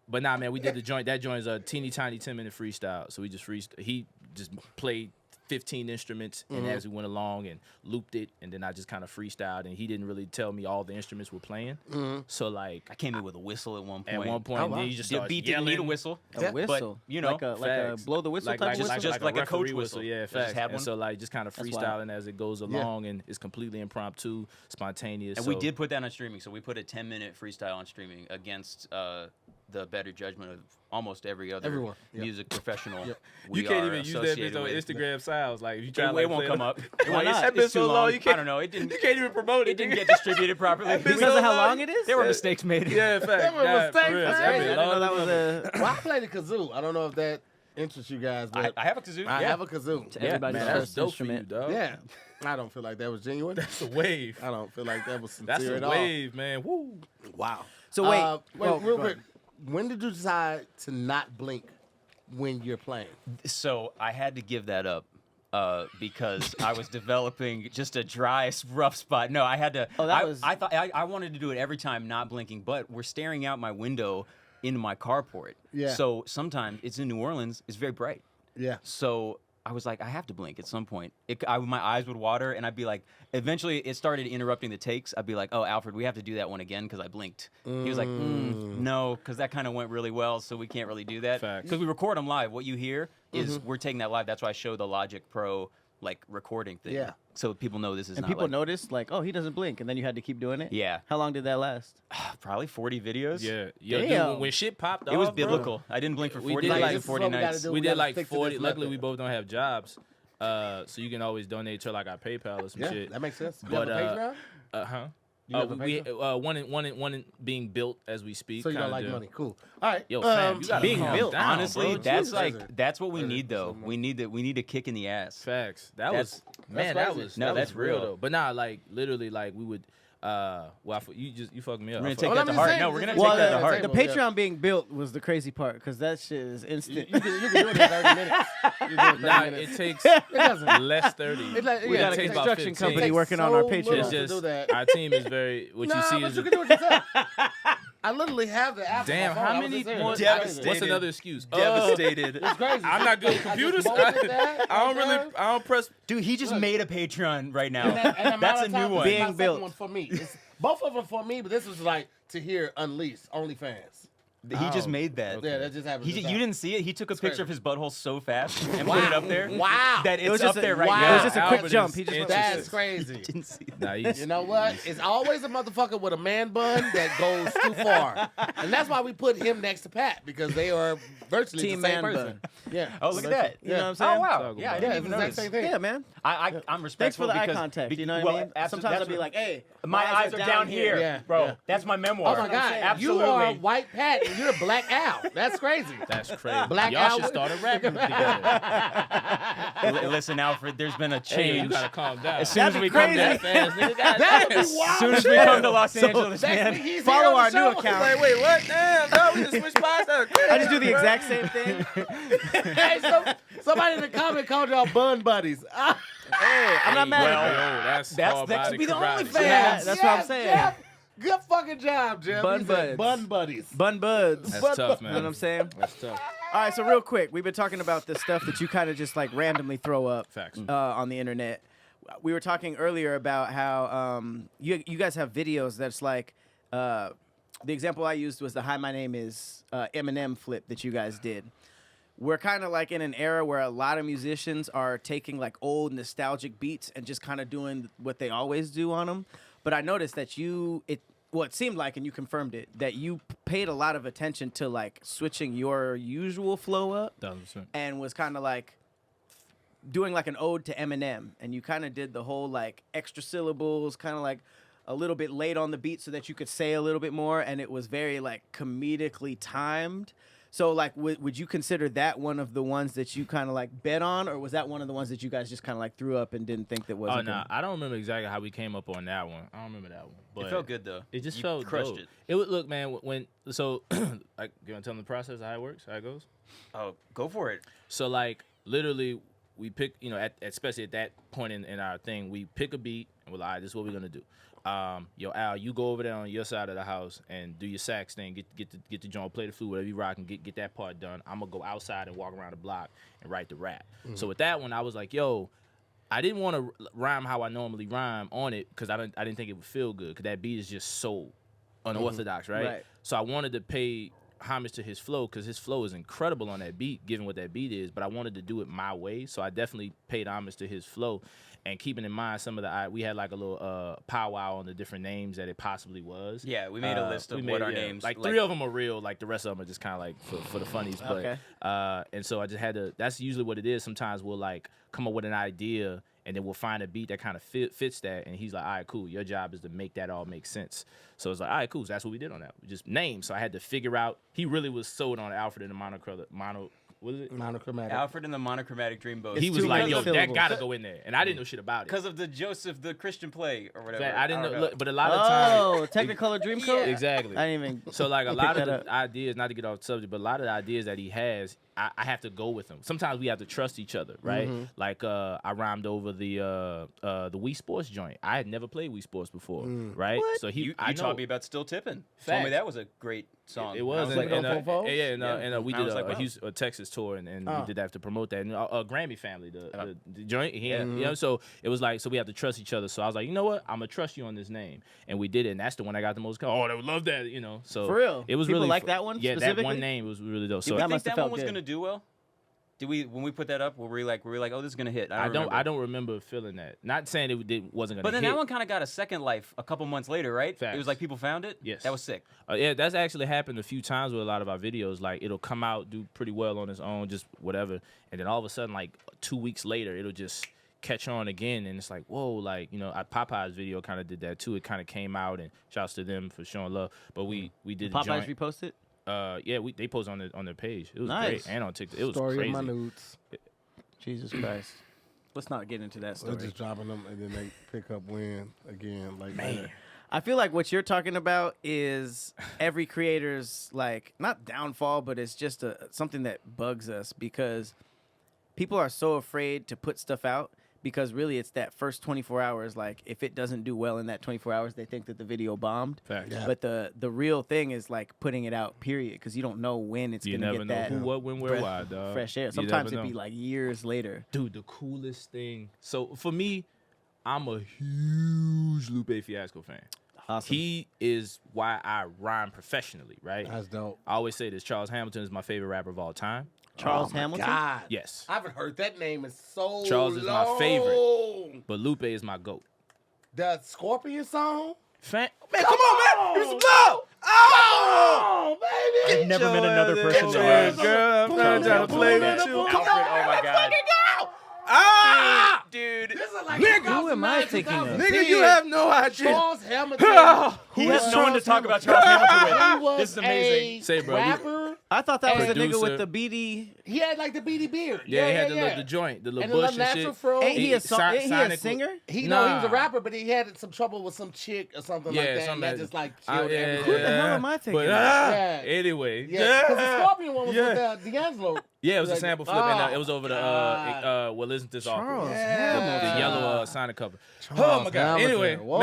But nah, man, we did the joint. That joint is a teeny tiny 10-minute freestyle. So we just he just played 15 instruments, and as we went along and looped it, and then I just kind of freestyled, and he didn't really tell me all the instruments were playing. So like, I came in with a whistle at one point. at one point, then you just The started beat yelling. didn't need a whistle. A whistle. But, you know, like a Facts. blow the whistle like, type like, whistle. just like a coach referee whistle. Yeah, Just facts. had And one. so like just kind of That's freestyling as it goes along, and it's completely impromptu, spontaneous. And so, we did put that on streaming. So we put a 10-minute freestyle on streaming against the better judgment of almost Everyone. Yep. music professional. You can't even use that bitch on Instagram sounds. Like if you try, It like, won't play come it- up. Why not? That bitch so long, you I can't. don't know. It didn't. You can't even promote it. It didn't get distributed properly. That bitch Because so of how long. long it is? There were mistakes made. Yeah, in fact. There were nah, mistakes, for real. man. That I bitch didn't know long. that was a. Well, I played the kazoo. I don't know if that interests you guys, but I have a kazoo. I yeah. have a kazoo. Everybody's Man, that's first dope for you, instrument. dog. Yeah. I don't feel like that was genuine. That's a wave. I don't feel like that was That's sincere a at all. wave, man. Woo. Wow. So wait, real go quick. ahead. When did you decide to not blink when you're playing? So I had to give that up because I was developing just a dry, rough spot. No, I had to. Oh, that was- I thought I wanted to do it every time, not blinking. But we're staring out my window into my carport. Yeah. So sometimes it's in New Orleans. It's very bright. Yeah. So I was like, I have to blink at some point. My eyes would water, and I'd be like, eventually it started interrupting the takes. I'd be like, oh, Alfred, we have to do that one again because I blinked. He was like, no, because that kind of went really well, so we can't really do that. Facts. Because we record them live. What you hear is we're taking that live. That's why I show the Logic Pro like recording thing. Yeah. So people know this is And not people like, noticed, like, oh, he doesn't blink, and then you had to keep doing it. Yeah. How long did that last? probably 40 videos. Yeah. Yo, dude, Damn. when shit popped It was off, bro, biblical. I didn't blink for We 40 did days like- and this is 40 what we gotta nights. do. we We did gotta like stick to 40. this Luckily, we method. both don't have jobs, so you can always donate to like our PayPal or some Yeah, shit. that makes sense. You But have a Patreon? huh? You have a we Patreon? one being built as we speak. So you don't kinda like do. money. Cool. All right. Yo, fam, you gotta being calm built, down, Honestly, bro. that's Jesus. like that's what we Listen, need though. listen, We need a kick in the ass. Facts. That That's- was man. That crazy. was No, that that's was real real. though. But nah, like literally, like we would. You fucked me up. We're gonna I take fucked- Oh, that let to me heart. say No, this we're gonna is- take Well, that to heart. the Yeah. Patreon being built was the crazy part because that shit is instant. You can do it in 30 minutes. You do it in 30 Nah, minutes. it takes It doesn't. less 30. It's like, We yeah, got a it takes construction about company 15. working on our It takes so Patreon. It's little just to do that. our team is very. What you see Nah, is but you can do it yourself. I literally have the app. damn. on my phone. How I was many just saying, more? it's Devastated. What's another excuse? Devastated. It's crazy. I'm not good with I just computers. bolted that, I don't really. okay? I don't press. Dude, he just Look. made a Patreon right now. And that- and the That's amount a of new time- one. this is Being my second built. one for me. It's, both of them for me, but this was like Tahir Unleashed, OnlyFans. He just Oh, made that. Yeah, that just happened. You didn't see it? He took a picture crazy. of his butthole so fast and put it up there. Wow. That It was it's up just there a- right wow. now. It was just a quick Albert jump. is He just went interested. That's crazy. Didn't see that. Nah, You know what? It's always a motherfucker with a man bun that goes too far, and that's why we put him next to Pat because they are virtually Team the same man person. Yeah. Oh, look at that. You know what I'm Oh, saying? wow. Talk Yeah, I about didn't Yeah, even it's the notice. exact same thing. Yeah, man. I'm Thanks respectful for the eye because contact. You know what well, I mean? absolutely, Sometimes I'll that's be what- like, hey, my eyes are down here, Yeah, bro. yeah. That's my memoir. Oh my God! Absolutely. You are White Pat, and You're a Black Al. That's crazy. That's crazy. Black Y'all Al- should start a rap group together. Listen, Alfred, there's been a Hey, you change. gotta calm down. As soon as we come that to fast, nigga. That would be as wild. soon as we come to Los Angeles, Next man. week he's Follow here on our the new show. account. Like, wait, what? Damn, no, we just switched spots. I just do the exact same thing. Hey, somebody in the comment called y'all bun buddies. Hey, I'm not mad Well, at yo, that that's should be the karate. OnlyFans. Yeah, that's what I'm saying. Jeff. Good fucking job, Jeff. Bun He said buds. Bun buddies. Bun buds. That's tough, You man. know what I'm saying? That's tough. All right, so real quick, we've been talking about the stuff that you kind of just like randomly throw up Facts. on the internet. We were talking earlier about how you guys have videos that's like the example I used was the "Hi, my name is Eminem" flip that you guys did. We're kind of like in an era where a lot of musicians are taking like old nostalgic beats and just kind of doing what they always do on them. But I noticed that it seemed like, and you confirmed it, that you paid a lot of attention to like switching your usual flow up 1,000%. and was kind of like doing like an ode to Eminem. And you kind of did the whole like extra syllables, kind of like a little bit late on the beat so that you could say a little bit more. And it was very like comedically timed. So, like, would you consider that one of the ones that you kind of, like, bet on? Or was that one of the ones that you guys just kind of, like, threw up and didn't think that wasn't Oh, no. gonna- I don't remember exactly how we came up on that one. I don't remember that one. But It felt good though. It just You felt crushed dope. it. It would look, man. So like, you want to tell them the process, how it works, how it goes? Oh, go for it. So like, literally, we pick, especially at that point in our thing, we pick a beat and we're like, all right, this is what we're gonna do. Yo, Al, you go over there on your side of the house and do your sax thing. Get the joint, play the flute, whatever you rock, and get that part done. I'm gonna go outside and walk around the block and write the rap. So with that one, I was like, yo, I didn't want to rhyme how I normally rhyme on it because I didn't think it would feel good because that beat is just so unorthodox, right? Right. So I wanted to pay homage to his flow because his flow is incredible on that beat, given what that beat is. But I wanted to do it my way, so I definitely paid homage to his flow. And keeping in mind some of we had like a little powwow on the different names that it possibly was. Yeah, we made a list of what our names. Like 3 of them are real. Like the rest of them are just kind of like for the funnies. But Okay. and so I just had to. That's usually what it is. Sometimes we'll like come up with an idea and then we'll find a beat that kind of fits that. And he's like, all right, cool. Your job is to make that all make sense. So it's like, all right, cool. So that's what we did on that. We just names. So I had to figure out. He really was sold on Alfred and the what is it? Monochromatic. Alfred and the Monochromatic Dreamboat. He It's was too like, many yo, syllables. that gotta go in there. And I didn't know shit about it. Because of the Christian play or whatever. I didn't don't know. Look, but a lot of times. Oh, Technicolor Dreamcoat? Exactly. I didn't even. So like a pick lot of that the ideas, not to get off the subject, but a lot of the ideas that he has, I have to go with him. Sometimes we have to trust each other, right? Like I rhymed over the Wii Sports joint. I had never played Wii Sports before, right? What? So You I taught know. me about Still Tippin'. Told Facts. me that was a great song. It was, I like, and, Go Fofos? we I did was like, a wow. Houston, a Texas tour, and Oh. we did that to promote that. And Grammy family, the joint, Yeah. you know. So it was like, so we have to trust each other. So I was like, you know what, I'm gonna trust you on this name, and we did it. And that's the one I got the most. Oh, they would love that, you know. So For real? it was People really like that one Yeah, that specifically? one name was really dope. Did So we that think must have that one felt was good. gonna do well? Did we when we put that up? Were we like, oh, this is gonna hit? I remember. don't remember feeling that. Not saying it wasn't gonna. But then hit. that one kind of got a second life a couple months later, right? It Facts. was like people found it. Yes. That was sick. Yeah, that's actually happened a few times with a lot of our videos. Like it'll come out, do pretty well on its own, just whatever, and then all of a sudden, like 2 weeks later, it'll just catch on again, and it's like, whoa, like Popeye's video kind of did that too. It kind of came out, and shouts to them for showing love. But we did the Popeyes joint. reposted? Yeah, they posted on their page. It was Nice. great, and on TikTok, it was Story crazy. of my nudes. Jesus Christ. Let's not get into that They're story. just dropping them and then they pick up win again. Like Man. I feel like what you're talking about is every creator's like not downfall, but it's just something that bugs us because people are so afraid to put stuff out because really it's that first 24 hours. Like if it doesn't do well in that 24 hours, they think that the video bombed. Facts. Yeah. But the real thing is like putting it out, period, because you don't know when it's You gonna never get know that who, what, when, where, breath why, of dog. fresh air. You Sometimes never it'd be know. like years later. Dude, the coolest thing. So for me, I'm a huge Lupe Fiasco fan. Awesome. He is why I rhyme professionally, right? That's dope. I always say this. Charles Hamilton is my favorite rapper of all time. Charles my Hamilton. God. Yes. I haven't heard that name in so Charles is my long. favorite. But Lupe is my GOAT. The Scorpion song? Man, come on, man. Give me some love. Oh, baby. I've never met another person your that hands has. Girl, I'm not trying to play with you. Alfred, oh my God. Ah! dude. This is like Who am I 2009, thinking of? 2010. Nigga, you have no idea. Charles Hamilton. He was has no one to Charles talk about Hamilton. Charles Hamilton He with. was This is amazing. Say, bro, we- rapper. I thought that was the Producer. nigga with the beady. He had like the beady beard. Yeah, he had the joint, the little And the bush little and natural shit. fro. Ain't he a Sonic ain't he a was- singer? He no, he was a Nah. rapper, but he had some trouble with some chick or something like that. And that just like killed everything. Who the hell am I thinking But, of? Yeah. anyway. Yeah, because the Scorpion one was Yeah. with D'Angelo. Yeah, it was a Like, sample flip, and it was oh, over the God. well, isn't this Charles awkward? Hamilton. The yellow Sonic cover. Oh Charles my god. Hamilton. Anyway, Whoa.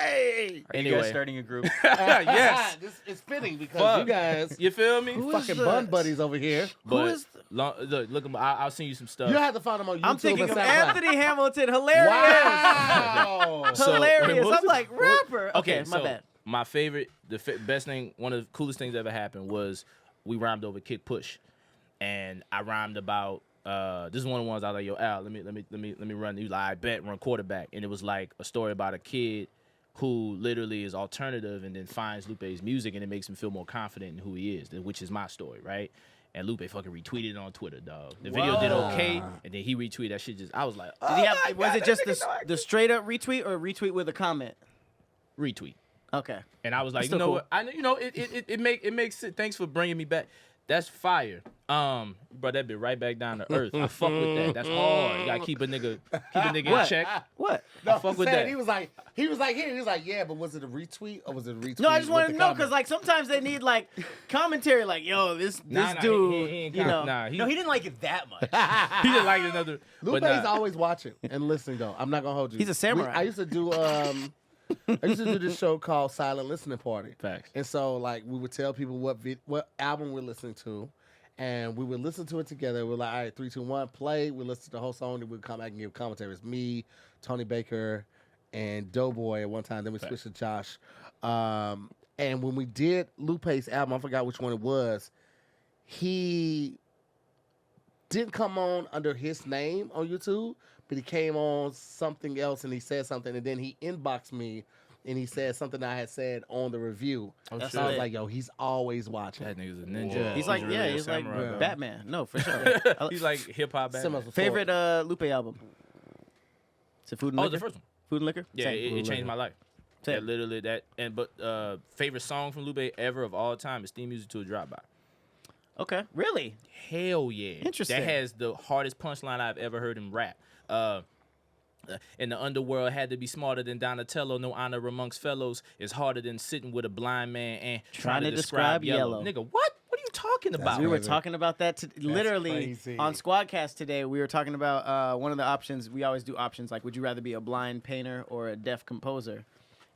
Hey! Are you guys starting a group? Yes. This is fitting because Fuck. you guys You feel me? Who is fucking that? bun buddies over here. But is look, I'll send you some stuff. You have to find them on YouTube. I'm thinking and of SoundCloud. Anthony Hamilton. Hilarious. Wow. So- Hilarious. what was I'm like, rapper. Okay, my so bad. my favorite, best thing, one of the coolest things that ever happened was we rhymed over kick push, and I rhymed about. This is one of the ones I was like, yo, Al, let me run. He was like, I bet run quarterback, and it was like a story about a kid who literally is alternative and then finds Lupe's music and it makes him feel more confident in who he is, which is my story, right? And Lupe fucking retweeted it on Twitter, dog. The video did okay, and then he retweeted that shit. I was like, oh Did he have? my Was God, it just that nigga know I the straight up retweet or retweet with a comment? retweet? Okay. And I was like, Still you know cool. what? It makes it. Thanks for bringing me back. That's fire. Bro, that bit right back down to earth. I fuck with that. That's hard. You gotta keep a nigga in check. What? I fuck with that. He was like, yeah, but was it a retweet or was it a retweet? No, I just wanted with to the know comment? because like sometimes they need like commentary, like yo, this Nah, dude, he ain't you know. Nah, No, he didn't like it that much. he didn't like another. Lupe's But nah. always watching and listening though. I'm not gonna hold you. He's a samurai. I used to do this show called Silent Listening Party. Facts. And so like we would tell people what album we're listening to, and we would listen to it together. We're like, all right, 3, 2, 1, play. We listen to the whole song, then we'd come back and give commentary. It's me, Tony Baker, and Doughboy at one time. Then we switched to Josh. And when we did Lupe's album, I forgot which one it was. He didn't come on under his name on YouTube, but he came on something else and he said something, and then he inboxed me and he said something I had said on the review. Oh, That's So I was lit. like, yo, he's always watching. That nigga's a ninja. He's like, really yeah, a he's like samurai, bro. Batman. No, for sure. He's like hip hop Batman. Similar to Favorite Lupe album? Is it Food and Oh, Liquor? the first one. Food and Liquor? Yeah, Same. it changed my life. Same. Yeah, literally that. But favorite song from Lupe ever of all time is "Theme Music to a Drive-By." Okay, really? Hell yeah. Interesting. That has the hardest punchline I've ever heard him rap. In the underworld had to be smarter than Donatello. No honor amongst fellows is harder than sitting with a blind man and trying to describe yellow. Nigga, what? What are you talking about? We were crazy. talking about that literally crazy. on Squadcast today. We were talking about one of the options. We always do options like, would you rather be a blind painter or a deaf composer?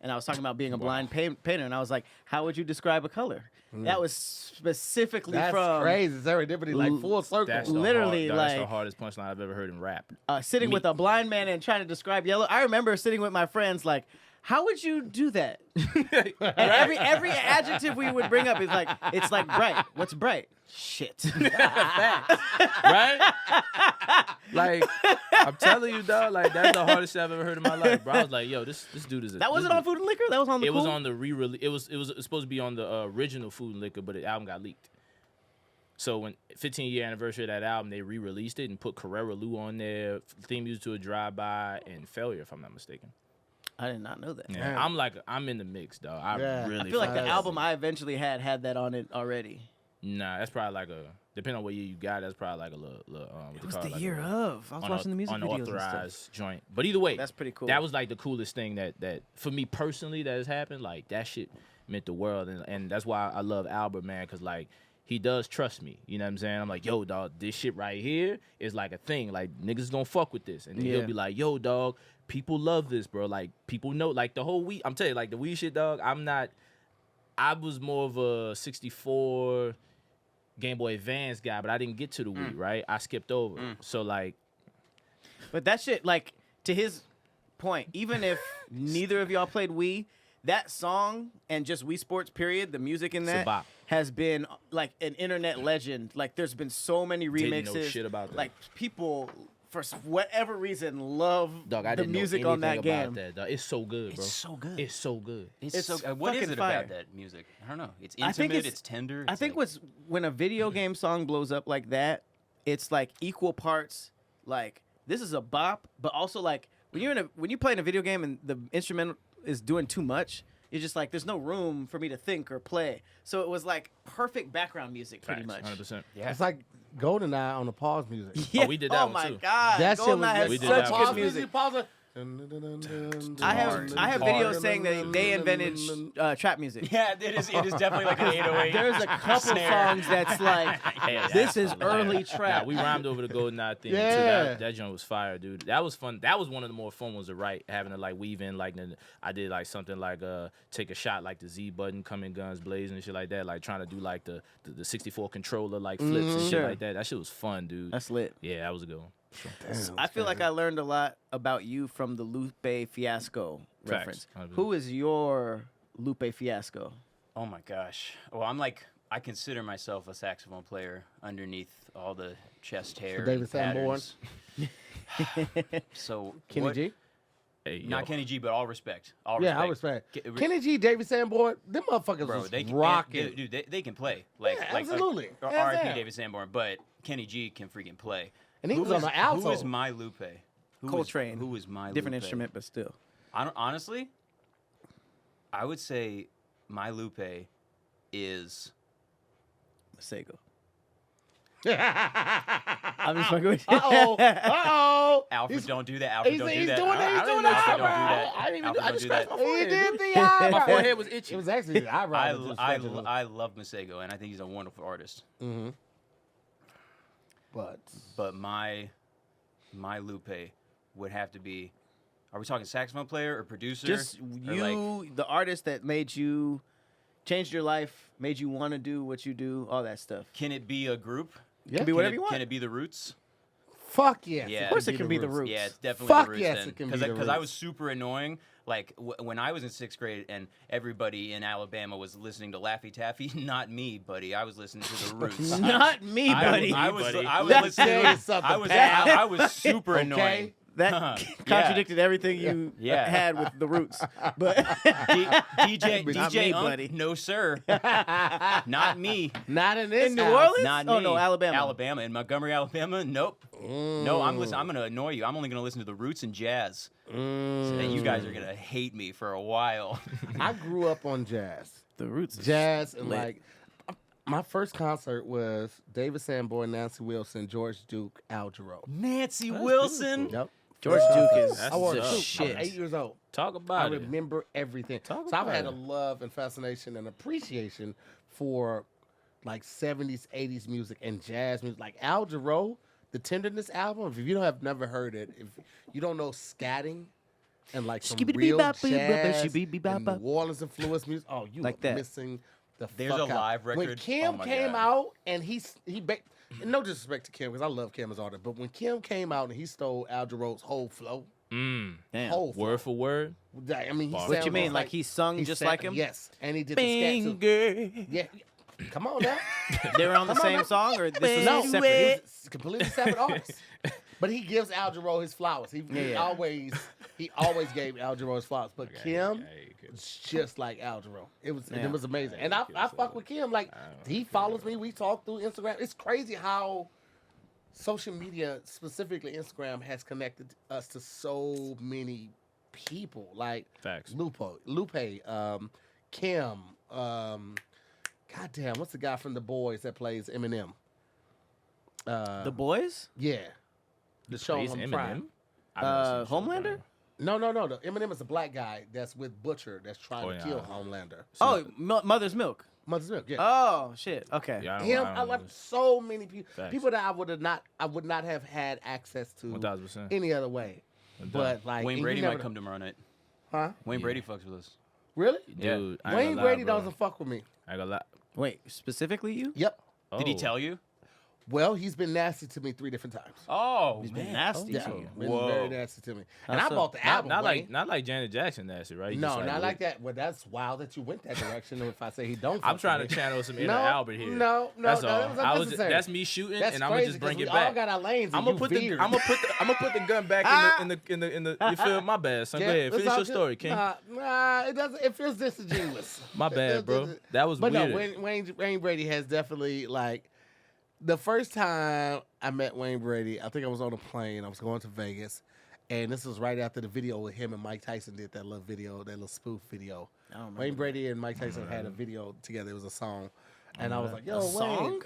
And I was talking about being a blind painter, and I was like, how would you describe a color? That was specifically That's from crazy. Serendipity, like full circle. That's literally, that's the like- hardest punchline I've ever heard him rap. sitting with a blind man and trying to describe yellow. I remember sitting with my friends like, how would you do that? And every adjective we would bring up is like, it's like bright. What's bright? Shit. Right? Like, I'm telling you, dog, like, that's the hardest shit I've ever heard in my life, bro. I was like, yo, this dude is a... That wasn't this on Food and Liquor? That was on the It was Cool? on the re-release. It was supposed to be on the original Food and Liquor, but the album got leaked. So when 15-year anniversary of that album, they re-released it and put Carrera Lou on there, Theme Music to a Drive-By, and Failure, if I'm not mistaken. I did not know that. Yeah, I'm in the mix, dog. I Yeah. really I feel like the Nice. album I eventually had that on it already. Nah, that's probably like depending on what year you got, that's probably like a little what It they was call the it, like year a- of. I was watching the music videos and stuff. unauthorized joint. But either way, That's pretty cool. That was like the coolest thing that for me personally that has happened. Like that shit meant the world, and that's why I love Albert, man, because like he does trust me. You know what I'm saying? I'm like, yo, dog, this shit right here is like a thing. Like niggas gonna fuck with this, and then Yeah. he'll be like, yo, dog, people love this, bro. Like people know, like the whole weed. I'm telling you, like the weed shit, dog. I was more of a 64 Game Boy Advance guy, but I didn't get to the weed, right? I skipped over. So like, But that shit, like, to his point, even if neither of y'all played Wii, that song and just Wii Sports, period, the music in a that bop. has been like an internet legend. Like, there's been so many remixes. Didn't know shit about that. Like, people, for whatever reason, love dog, I the didn't music know on that anything about game. that, dog. It's so good, bro. It's so good. It's so good. It's so. It's What is fucking it fire. about that music? I don't know. It's I think intimate. It's tender. I it's think like, when a video game song blows up like that, it's like equal parts like this is a bop, but also like when you play in a video game and the instrument is doing too much, you're just like there's no room for me to think or play. So it was like perfect background music, pretty much. 100%. Yeah. It's like GoldenEye on the pause music. Yeah. we did that Oh one, my too. god, That shit GoldenEye was has We did such that good one. music. Pause it. I have videos saying that they invented trap music. Yeah, it is definitely like an 808. There's a couple snare. songs that's like, Yeah, this is yeah. early Nah, trap. we rhymed over the GoldenEye thing too. Yeah. That joint was fire, dude. That was fun. That was one of the more fun ones to write, having to like weave in like I did like something like take a shot like the Z button, coming guns blazing and shit like that, like trying to do like the 64 controller like flips and shit Sure. like that. That shit was fun, dude. That's lit. Yeah, that was a good one. I feel like I learned a lot about you from the Lupe Fiasco Facts. reference. 100%. Who is your Lupe Fiasco? Oh my gosh. Well, I consider myself a saxophone player underneath all the chest hair. David and Sanborn? patterns. So Kenny what- G? Hey, yo. Not Kenny G, but all respect. Yeah, I respect. Kenny G, David Sanborn, them motherfuckers Bro, was they can, rocking. dude, they can play. Like, Yeah, like absolutely. Hands R.I.P. down. David Sanborn, but Kenny G can freaking play. And he Who was on is- the alto. Who is my Lupe? Coltrane. Who is my Different Lupe? instrument, but still. Honestly, I would say my Lupe is Masego. I'm just fucking with you. Uh-oh. Alfred. Don't do that. Alfred, He's don't do doing that. that. He's doing Alfred, that. don't do that. I didn't even do Alfred, I just don't do scratched my that. forehead. He did the eyebrow. My forehead was itchy. It was actually the eyebrow. I, that just I, scratched a little. I love Masego, and I think he's a wonderful artist. But my Lupe would have to be. Are we talking saxophone player or producer? Just Or you, the artist that made you, changed your life, made you want to do what you do, all that stuff. Can it be a group? Yeah. Can be whatever you want. Can it be the Roots? Fuck yes. Yeah. Of course it can be the Roots. Yeah, it's definitely Fuck the Roots yes, then. it can be the Because I Roots. was super annoying. Like when I was in 6th grade and everybody in Alabama was listening to Laffy Taffy, not me, buddy. I was listening to the Roots. Not me, buddy. I was buddy. Let listening. me tell you something, I was pal. I was super annoying. Okay? That Yeah. contradicted everything you Yeah. had with the Roots. But DJ Not DJ me, Unk? buddy. No sir, not me. Not in this in New house. Orleans? Not Oh me. no, Alabama. Alabama in Montgomery, Alabama. Nope. No, I'm gonna annoy you. I'm only gonna listen to the Roots and jazz. So that you guys are gonna hate me for a while. I grew up on jazz. The Roots. is Jazz and lit. like my first concert was David Sanborn, Nancy Wilson, George Duke, Al Jarreau. Nancy Wilson. Yep. George Duke is That's I wore a the tough. suit. shit. I'm 8 years old. Talk I about it. remember everything. Talk So I've about had a it. love and fascination and appreciation for like 70s, 80s music and jazz music. Like Al Jarreau, the Tenderness album, if you have never heard it, if you don't know scatting and like some real jazz and New Orleans influenced music, oh, you Like are that. missing the There's fuck a out. live When record. Kim Oh my came God. out and no disrespect to Kim because I love Kim as artist, but when Kim came out and he stole Al Jarreau's whole flow, Mm. Damn. whole flow, Word for word. I mean, he What What you sounds mean? just Like he sung just like him? Yes, and he did the scat too. Yeah, come on now. They were on the Come on same now. song, or this No, was separate? he was completely separate artists. But he gives Al Jarreau his flowers. He Yeah. always gave Al Jarreau his flowers. But Kim, it's just like Al Jarreau. It Yeah. was amazing. And I fuck with Kim. Like he follows me. We talk through Instagram. It's crazy how social media, specifically Instagram, has connected us to so many people. Like Facts. Lupe, Kim, goddamn, what's the guy from The Boys that plays Eminem? The Boys? Yeah. The show Plays on Eminem? Prime. I've never seen the show, Homelander? bro. No. The Eminem is a black guy that's with Butcher that's trying Oh, to yeah. kill Homelander. Oh, Mother's Milk. Mother's Milk, yeah. Oh shit. Okay. Yeah, Him, I I don't love know. so many people. Facts. People that I would not have had access to 1000%. any other way. But like Wayne and you Brady never might know- come tomorrow night. Huh? Wayne Brady fucks with us. Really? Yeah. Dude, I ain't Wayne gonna lie, Brady bro. doesn't fuck with me. I ain't gonna lie. Wait, specifically you? Yep. Did he Oh. tell you? Well, he's been nasty to me 3 different times. Oh, He's been man. nasty Yeah, to you. been Whoa. very nasty to me. And How I so? bought the album. Not Wayne. like Janet Jackson nasty, right? You No, just not like that. Well, that's wild that you went that direction. If I say he don't, I'm fuck trying with to me. channel some inner No, Albert here. no, That's all. that was unnecessary. That's me shooting, That's and I'm gonna crazy just bring 'cause it we all back. got our lanes. I'm gonna put the gun back in the. You feel my bad, son? Go ahead, finish your story, King. Nah, it doesn't. It feels disingenuous. My bad, bro. That was But weird. no, Wayne Brady has definitely like The first time I met Wayne Brady, I think I was on a plane. I was going to Vegas, and this was right after the video with him and Mike Tyson did that little video, that little spoof video. Wayne Brady and Mike Tyson had a video together. It was a song. And I was like, yo, Wayne. I'm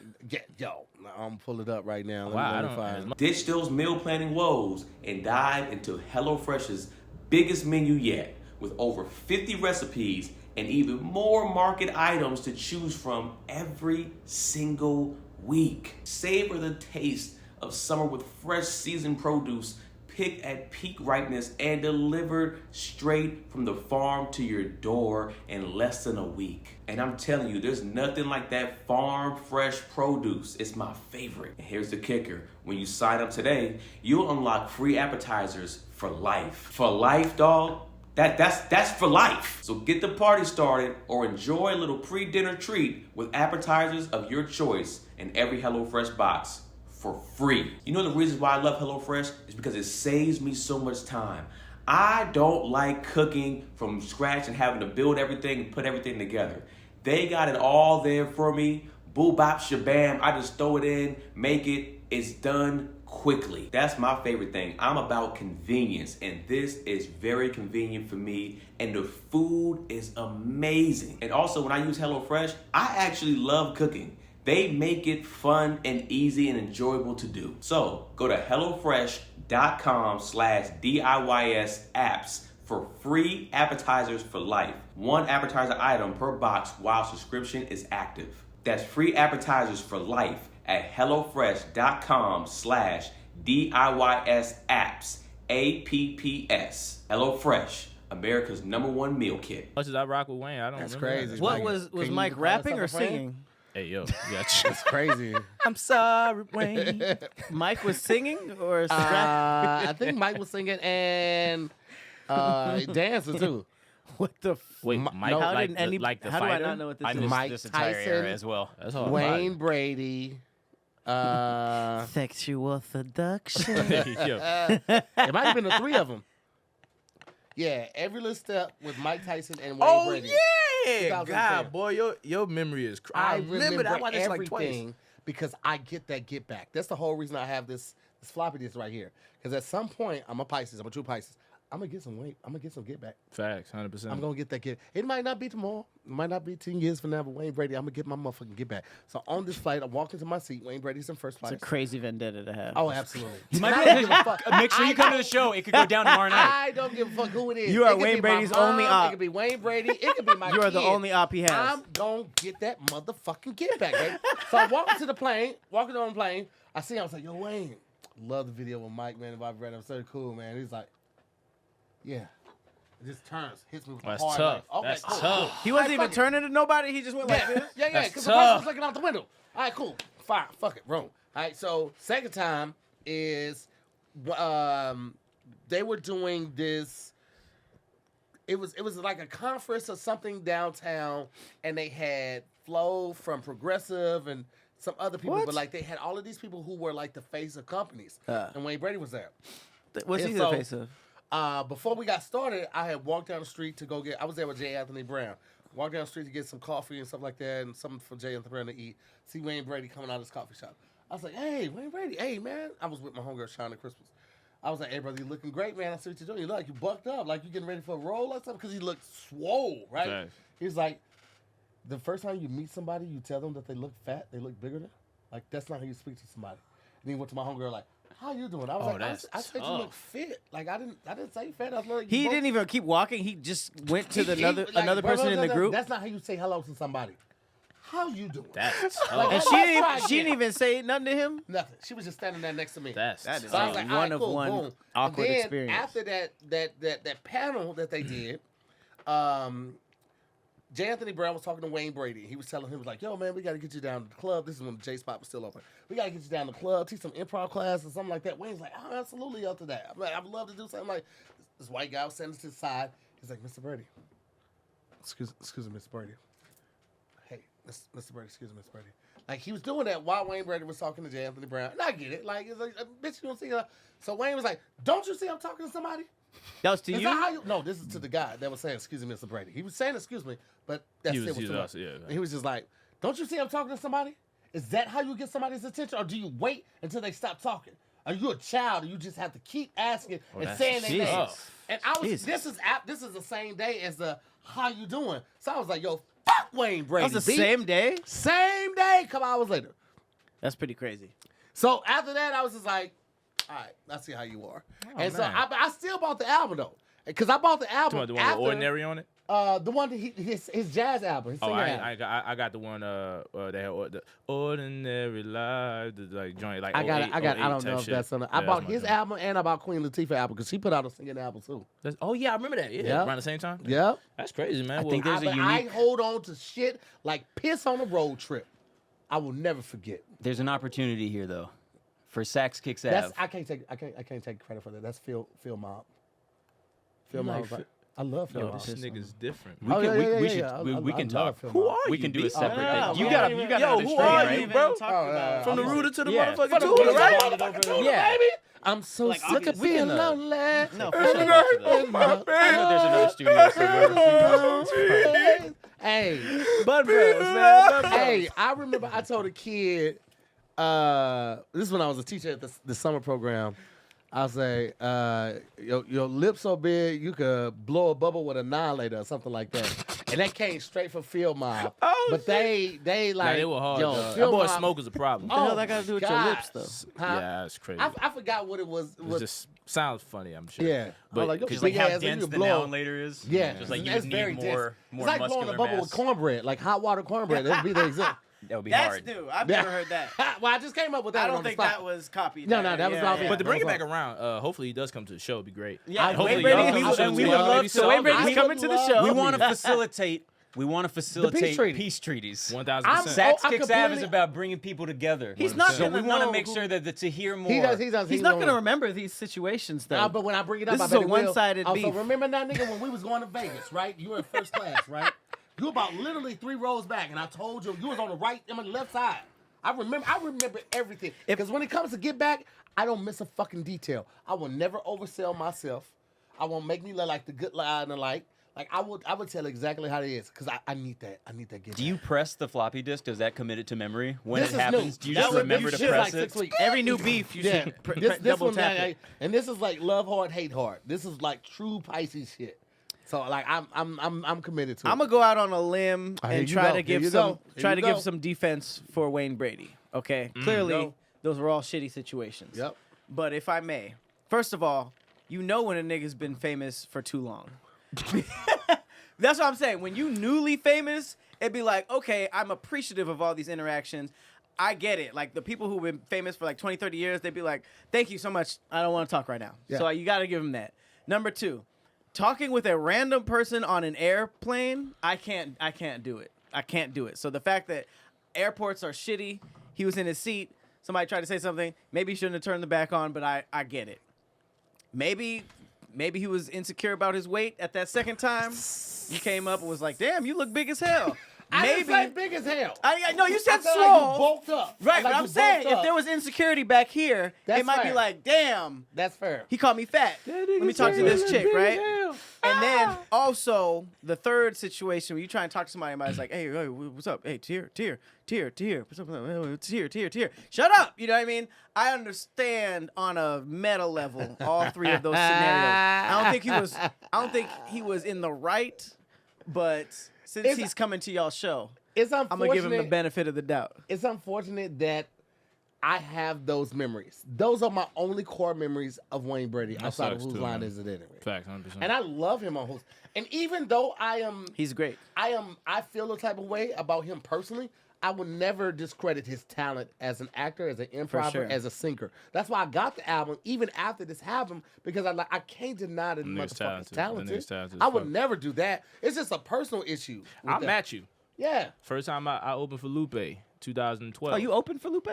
going to pull it up right now. Let me find it. Ditch those meal planning woes and dive into HelloFresh's biggest menu yet, with over 50 recipes and even more market items to choose from every single week. Savor the taste of summer with fresh seasoned produce picked at peak ripeness and delivered straight from the farm to your door in less than a week. And I'm telling you, there's nothing like that farm fresh produce. It's my favorite. And here's the kicker. When you sign up today, you'll unlock free appetizers for life. For life, dog. That's for life. So get the party started or enjoy a little pre-dinner treat with appetizers of your choice in every HelloFresh box for free. You know the reasons why I love HelloFresh is because it saves me so much time. I don't like cooking from scratch and having to build everything and put everything together. They got it all there for me. Boo bop shabam. I just throw it in, make it. It's done quickly. That's my favorite thing. I'm about convenience, and this is very convenient for me, and the food is amazing. And also, when I use HelloFresh, I actually love cooking. They make it fun and easy and enjoyable to do. So go to HelloFresh.com/DIYS apps for free appetizers for life. One appetizer item per box while subscription is active. That's free appetizers for life at HelloFresh.com/DIYS apps. APPS. HelloFresh, America's #1 meal kit. As much as I rock with Wayne, I don't That's remember crazy. that. What Like, was can you Mike call rapping or yourself a fan? singing? Hey, yo. That's crazy. I'm sorry, Wayne. Mike was singing or rapping? I think Mike was singing and dancing too. What the? Wait, Ma- Mike, no, How like, did the, any? like the how fighter? do I not know what this I is? missed Mike this entire Tyson, era as well. That's hard. Wayne Brady. Sexual seduction. Yo, It might have been the three of them. Yeah, every little step with Mike Tyson and Wayne Brady. yeah. 2010. God, boy, your memory is I crazy. remember that. I watched this like twice. everything because I get that get back. That's the whole reason I have this floppy disk right here. Because at some point, I'm a Pisces. I'm a true Pisces. I'm gonna get some weight. I'm gonna get some get back. Facts, 100%. I'm gonna get that get. It might not be tomorrow. It might not be 10 years from now. But Wayne Brady, I'm gonna get my motherfucking get back. So on this flight, I walk into my seat. Wayne Brady's in first It's place. a crazy vendetta to have. Oh, absolutely. Might I be- don't give a fuck. Make sure you come to the show. It could go down tomorrow night. I don't give a fuck who it is. You are It could Wayne be Brady's my mom, only op. It could be Wayne Brady. It could be my You are the kid. only op he has. I'm gonna get that motherfucking get back, baby. So I walk into the plane, walking on the plane. I see him. I was like, yo, Wayne, love the video with Mike, man. If I've read it, so cool, man. He's like, yeah. It just turns, hits me with That's the hard tough. knife. Okay, That's cool, tough. cool. He wasn't All right, even fuck it. turning to nobody. He just went like this. Yeah, That's because the person tough. was looking out the window. All right, cool. Fine. Fuck it. Wrong. All right, so second time is they were doing this. It was like a conference or something downtown, and they had Flo from Progressive and some other people, What? but like they had all of these people who were like the face of companies, and Wayne Brady was there. What's And he so- the face of? Before we got started, I had walked down the street to go get. I was there with J. Anthony Brown. Walked down the street to get some coffee and stuff like that, and something for J. Anthony Brown to eat. See Wayne Brady coming out of his coffee shop. I was like, "Hey, Wayne Brady, hey man." I was with my homegirl Shauna Crispus. I was like, "Hey brother, you looking great, man. I see what you're doing. You look like you bucked up, like you getting ready for a roll or something." Because he looked swole, right? Thanks. He's like, the first time you meet somebody, you tell them that they look fat, they look bigger than. Like that's not how you speak to somebody. And he went to my homegirl like, "How you doing?" I was Oh, like, that's I said you tough. look fit. Like I didn't say fat. I was like, He didn't even keep walking. He just went to another person in the group. That's not how you say hello to somebody. How you doing? That's Like, tough. And let's she try didn't again. even say nothing to him. Nothing. She was just standing there next to me. That's That is So I tough. was like, one all right, of cool, one boom. awkward and then experience. After that panel that they did, J. Anthony Brown was talking to Wayne Brady. He was telling him, he was like, "Yo, man, we got to get you down to the club." This is when the J Spot was still open. "We got to get you down to the club, teach some improv class or something like that." Wayne's like, "Oh, absolutely up to that." I'm like, "I'd love to do something like." This white guy was standing to the side. He's like, "Mr. Brady, excuse me, Mr. Brady. Hey, Mr. Brady, excuse me, Mr. Brady." Like he was doing that while Wayne Brady was talking to J. Anthony Brown, and I get it. Like it's like, bitch, you don't see her. So Wayne was like, "Don't you see I'm talking to somebody?" That was to Is you. that how you? No, this is to the guy that was saying, "Excuse me, Mr. Brady." He was saying, "Excuse me," but that's He it. was Was too much. yeah. And he was just like, "Don't you see I'm talking to somebody?" Is that how you get somebody's attention, or do you wait until they stop talking? Are you a child, and you just have to keep asking and saying their name? And I was, this is the same day as the how you doing? So I was like, yo, fuck Wayne Brady. That was the same day? Same day, a couple hours later. That's pretty crazy. So after that, I was just like, all right, let's see how you are. And so I still bought the album though, because I bought the album. The one with Ordinary on it. The one that his jazz album. His singer album. I got the one that had the Ordinary Life, the like joint like I 08, don't know if shit. that's on. I bought his album and I bought Queen Latifah album because she put out a singing album too. Oh yeah, I remember that. Yeah, Yep. around the same time. Yep. That's crazy, man. I think there's a But unique. I hold on to shit like piss on a road trip. I will never forget. There's an opportunity here though, for Sax Kicks That's Av. I can't take credit for that. That's Phil Mob. Phil Mob. I love Phil Mob. This nigga's different. We can talk. Who are we can do a separate Yeah, thing. You man. got Yo, another who stream, are right? you, bro? From the rooter to the Yeah. motherfucking From the tutor, rooter, right? Yeah. baby. I'm so Like, sick of we being can, lonely. No, for sure. I know there's another studio somewhere. Hey, Bud Bros, man. Bud Bros. hey, I remember I told a kid, this is when I was a teacher at the summer program. I say, your lips so big you could blow a bubble with a annihilator or something like that. And that came straight from Field Mob. But they like, Nah, they were hard. yo, That Field boy Mob- Smoke is a problem. What the hell that got to do with your gosh. lips, though? Huh? Yeah, that's crazy. I forgot what it was. It just sounds funny, I'm sure. Yeah. But like, yo, cause big Like how ass, dense you the blow. noun later is. Yeah, Just like you it's would very need dense. more It's like blowing muscular a bubble mass. with cornbread, like hot water cornbread. That'd be the exact. That would be That's hard. new. I've never heard that. Well, I just came up with that. I don't on the think spot. that was copied. No, that was not me. But to bring it That's back around, hopefully he does come to the show. It'd be great. Yeah, Hopefully Wayne Brady, y'all we come would- to and the we show. would love Maybe to. Wayne Brady's celebrate. coming to the show. We want to facilitate. We want to facilitate treaty. peace treaties. 1000%. Sax I Kicks Av is completely- about bringing people together. He's not So gonna we want to know make who- sure that the Tahir more. He does. He's not going to remember these situations, though. But when I bring it up, This I is bet a he will. one-sided Also, beef. remember that nigga when we was going to Vegas, right? You were in first class, right? You were about literally 3 rows back, and I told you was on the right, I'm on the left side. I remember everything. Because when it comes to get back, I don't miss a fucking detail. I will never oversell myself. I won't make me look like the good lie and the light. Like I would tell exactly how it is because I need that. I need that get. Do you press the floppy disk? Does that commit it to memory when This it is happens? new. Do you That just was- remember this to shit press like it? 6 weeks. Every new beef, you Yeah, should this double one, tap it. and this is like love hard, hate hard. This is like true Pisces shit. So like I'm committed to it. I'm gonna go out on a limb Here and you try go. to give Here you some go. Here you go. give some defense for Wayne Brady. Okay, clearly Go. those were all shitty situations. Yep. But if I may, first of all, you know when a nigga's been famous for too long. That's what I'm saying. When you newly famous, it'd be like, okay, I'm appreciative of all these interactions. I get it. Like the people who've been famous for like 20, 30 years, they'd be like, thank you so much. I don't want to talk right now. Yeah. So you got to give them that. Number 2, talking with a random person on an airplane, I can't do it. I can't do it. So the fact that airports are shitty, he was in his seat, somebody tried to say something, maybe he shouldn't have turned the back on, but I get it. Maybe he was insecure about his weight at that second time. You came up and was like, damn, you look big as hell. I didn't Maybe say big as hell. I know you said I felt small. like you bulked up. Right, Like but I'm you saying bulked if up. there was insecurity back here, That's it might be fair. like, damn, That's fair. he called me fat. Let me talk to this chick, right? And then also the third situation where you try and talk to somebody, somebody's like, hey, what's up? Hey, Tahir, what's up? Tahir. Shut up. You know what I mean? I understand on a meta level all 3 of those scenarios. I don't think he was in the right, but since he's coming to y'all show, It's I'm unfortunate. gonna give him the benefit of the doubt. It's unfortunate that I have those memories. Those are my only core memories of Wayne Brady outside of sucks Whose too, Line man. Is It Anyway? Facts, 100%. And I love him on Whose. And even though He's great. I feel a type of way about him personally, I would never discredit his talent as an actor, as an improviser, sure. as a singer. That's why I got the album, even after this album, because I can't deny that the nigga's motherfucker's talented. talented. That nigga's talented as I would fuck. never do that. It's just a personal issue. with I'm that. at you. Yeah. First time I opened for Lupe, 2012. Oh, you open for Lupe?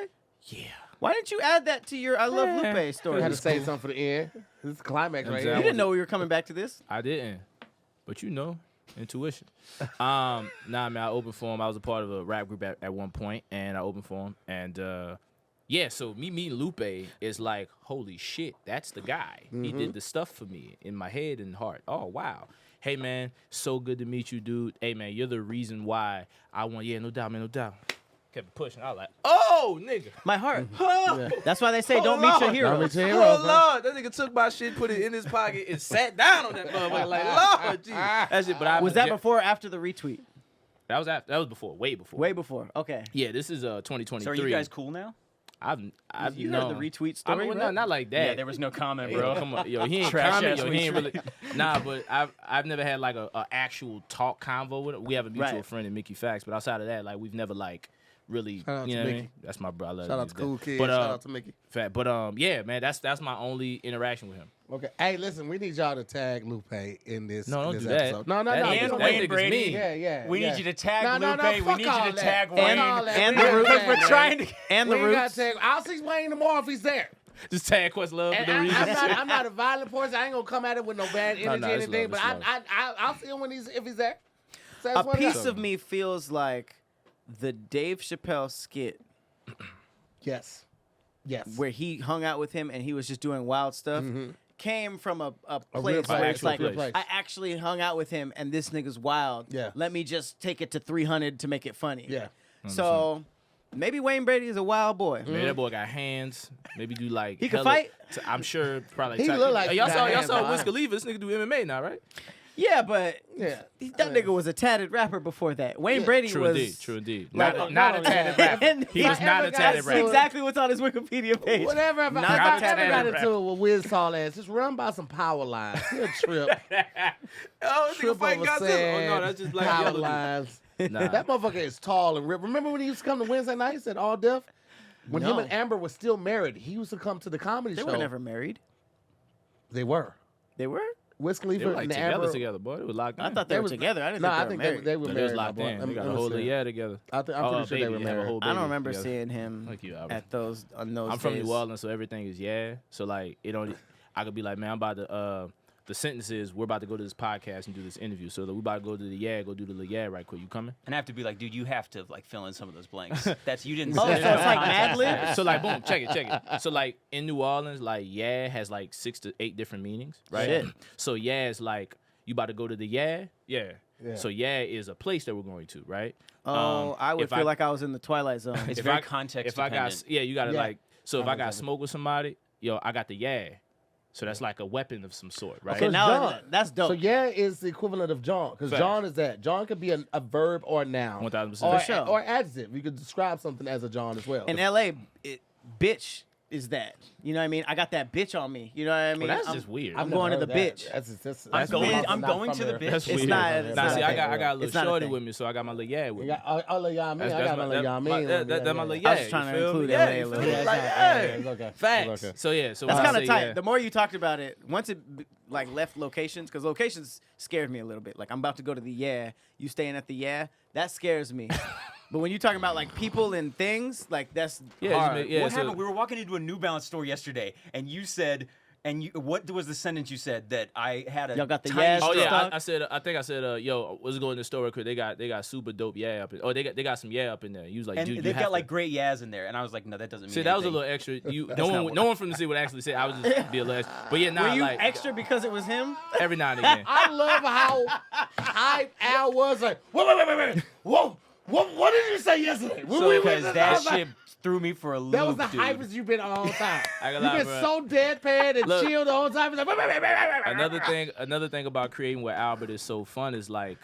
Yeah. Why didn't you add that to your I Love Lupe I story? had to say something for the end. This is the climax right Exactly. You here. didn't know we were coming back to this. I didn't, but you know, intuition. Nah, man, I opened for him. I was a part of a rap group at one point, and I opened for him. And yeah, so me meeting Lupe is like, holy shit, that's the guy. He did the stuff for me in my head and heart. Oh, wow. Hey, man, so good to meet you, dude. Hey, man, you're the reason why I want, yeah, no doubt, man, no doubt. kept pushing. I was like, oh, nigga. My heart. Huh? That's why they say Oh, don't meet your Lord. heroes. Don't meet your Oh, heroes, huh? Lord. That nigga took my shit, put it in his pocket, and sat down on that motherfucker. Like, Lord, Jesus. That shit, but I Was that before or after the retweet? That was after. That was before. Way before. Way before. Okay. Yeah, this is 2023. So are you guys cool now? I've You known. heard the retweet I story, mean, bro? not like that. Yeah, there was no comment, Bro, bro. come on, yo, he ain't Trash comment, ass yo, he ain't retweet. really. Nah, but I've never had like a actual talk convo with him. We have a mutual Right. friend in Mickey Fax, but outside of that, like we've never like really. Shout out you to know what I Mickey. mean? That's my brother. I love Shout him out to death. Cool Kid. But, Shout out to Mickey. Fat, but yeah, man, that's my only interaction with him. Okay. Hey, listen, we need y'all to tag Lupe in this. No, don't in this do that. episode. No, That no. nigga- And that Wayne nigga's Brady. mean. Yeah. We yeah. need you to tag No, Lupe. no, We fuck need you all to that. tag Fuck Wayne. all that. And We the ain't Roots. tag We're Wayne. trying to. And We the ain't gotta roots. tag. I'll see Wayne tomorrow if he's there. Just tag Quest Love for And no reason. I'm not a violent person. I ain't gonna come at it with no bad energy no, or it's anything. love, But it's love. I'll see him if he's there. So A that's what it piece is. of me feels like the Dave Chappelle skit Yes. where he hung out with him and he was just doing wild stuff came from a place place, where it's like, actual place. I actually hung out with him and this nigga's wild. Yeah. Let me just take it to 300 to make it funny. Yeah. So maybe Wayne Brady is a wild boy. Maybe that boy got hands. Maybe do like He can hella- fight? I'm sure probably. He type- look like y'all he saw got y'all hands saw behind Wiz him. Khalifa. This nigga do MMA now, right? Yeah, but Yeah. that nigga was a tatted rapper before that. Wayne Brady True was indeed. True indeed. like- Not a tatted rapper. And He was not a That's tatted rapper. exactly what's on his Wikipedia page. Whatever. If Not I a ever tatted got rapper. into it with Wiz tall ass, just run by some power lines. He'll trip. Oh, this nigga Trip fight over Godzilla. sand. Oh no, that's just like power yellow. lines. Nah. That motherfucker is tall and ripped. Remember when he used to come to Wednesday nights at All Deaf? When him No. and Amber was still married, he used to come to the comedy They show. were never married. They were. They were? Wiz They Khalifa were like and together, Amber. boy. They were locked in. I thought they were together. I didn't No, think I they think were married. they were They married. was locked my boy. in. Let They me- got a let me whole see. yeah together. I'm pretty sure baby, they were they have a married. whole I don't baby remember together. seeing him Thank you, Albert. at those on those I'm from days. New Orleans, so everything is yeah. So like it don't. I could be like, man, I'm about to. The sentence is we're about to go to this podcast and do this interview. So we about to go to the go do the yeah right quick. You coming? And I have to be like, dude, you have to like fill in some of those blanks. That's you didn't. Oh, say so that it's in like context. Mad Lib? So like boom, check it. So like in New Orleans, like yeah has like 6 to 8 different meanings, right? Shit. So yeah is like you about to go to the yeah. Yeah. So yeah is a place that we're going to, right? Oh, I would if feel like I was in the Twilight Zone. It's if very I- context If I got dependent. you gotta Yeah. like so if I got 100%. smoke with somebody, yo, I got the yeah. So that's like a weapon of some sort, right? Okay, So now John. that's dope. So yeah is the equivalent of John, because Facts. John is that. John could be a verb or a noun. 1000%. Or, For sure. or adjective. You could describe something as a John as well. In LA, bitch is that. You know what I mean? I got that bitch on me. You know what I mean? Well, that's I'm- just weird. I'm I've going to never the heard that. bitch. That's going- weird. I'm Not going from to the here. bitch. That's It's weird. not- it's Nah, not see, a I thing. got a little It's not a shorty thing. with me, so I got my little yeah with You me. got all of y'all mean. I got my little y'all mean. That's my little I yeah. was just trying to you feel include me? LA Yeah, a you little feel bit. me? Like, Yeah, hey, it's okay. facts. It's okay. So yeah, so That's when I kind of say tight. yeah- The more you talked about it, once it like left locations, because locations scared me a little bit. Like I'm about to go to the you staying at the that scares me. But when you're talking about like people and things, like that's Yeah, it's hard. been- yeah. What so- happened? We were walking into a New Balance store yesterday, and you said, what was the sentence you said that I had a Y'all got the tiny Yaz Oh Stuff. yeah, I think I said, yo, let's go in the store real quick. They got super dope yeah up in. Oh, they got some yeah up in there. You was like, and dude, you they've have got to. like great Yaz in there, and I was like, no, that doesn't mean. See, that was a anything. little extra. You not no what- one from the city would actually say. I was just be a little extra. But yeah, Were nah, you like extra because it was him? every now and again. I love how hype Al was. Like, wait. Whoa. What did you say yesterday? Because I that was like, shit threw me for a loop. that was the dude. hypest you've been all the time. I You've got been bro. so deadpan and Look. chill the whole time. It's like, Another thing about creating with Albert is so fun is like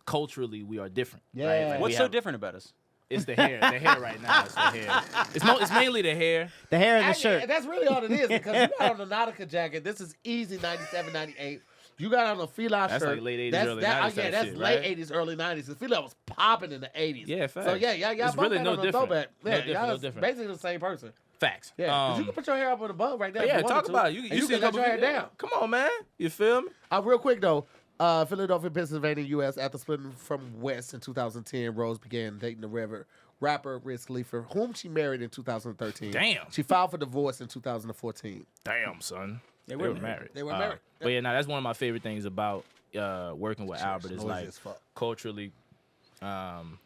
culturally we are different. Right? Yeah. Like, What's we so have- different about us? It's the hair. The hair right now. It's the hair. It's mainly the hair. The hair and the Actually, shirt. that's really all it is, because you got on the Nautica jacket. This is easy 97, 98. You got on a Fila That's shirt. like late 80s, That's, early that, 90s yeah, type that's shit, late right? 80s, early 90s. The Fila was popping in the 80s. Yeah, So facts. yeah, y'all It's both really got no on the different. throwback. No Yeah, different, y'all no is different. basically the same person. Facts. Yeah, 'cause you can put your hair up with a bow right there. if Yeah, you wanted talk to. about it. And You see can a let couple your hair videos. down. Come on, man. You feel me? Real quick though, Philadelphia, Pennsylvania, U.S. After splitting from West in 2010, Rose began dating the rapper Wiz Khalifa, whom she married in 2013. Damn. She filed for divorce in 2014. Damn, son. They were were married. They were married. But yeah, that's one of my favorite things about working with Albert is noisy like as fuck. culturally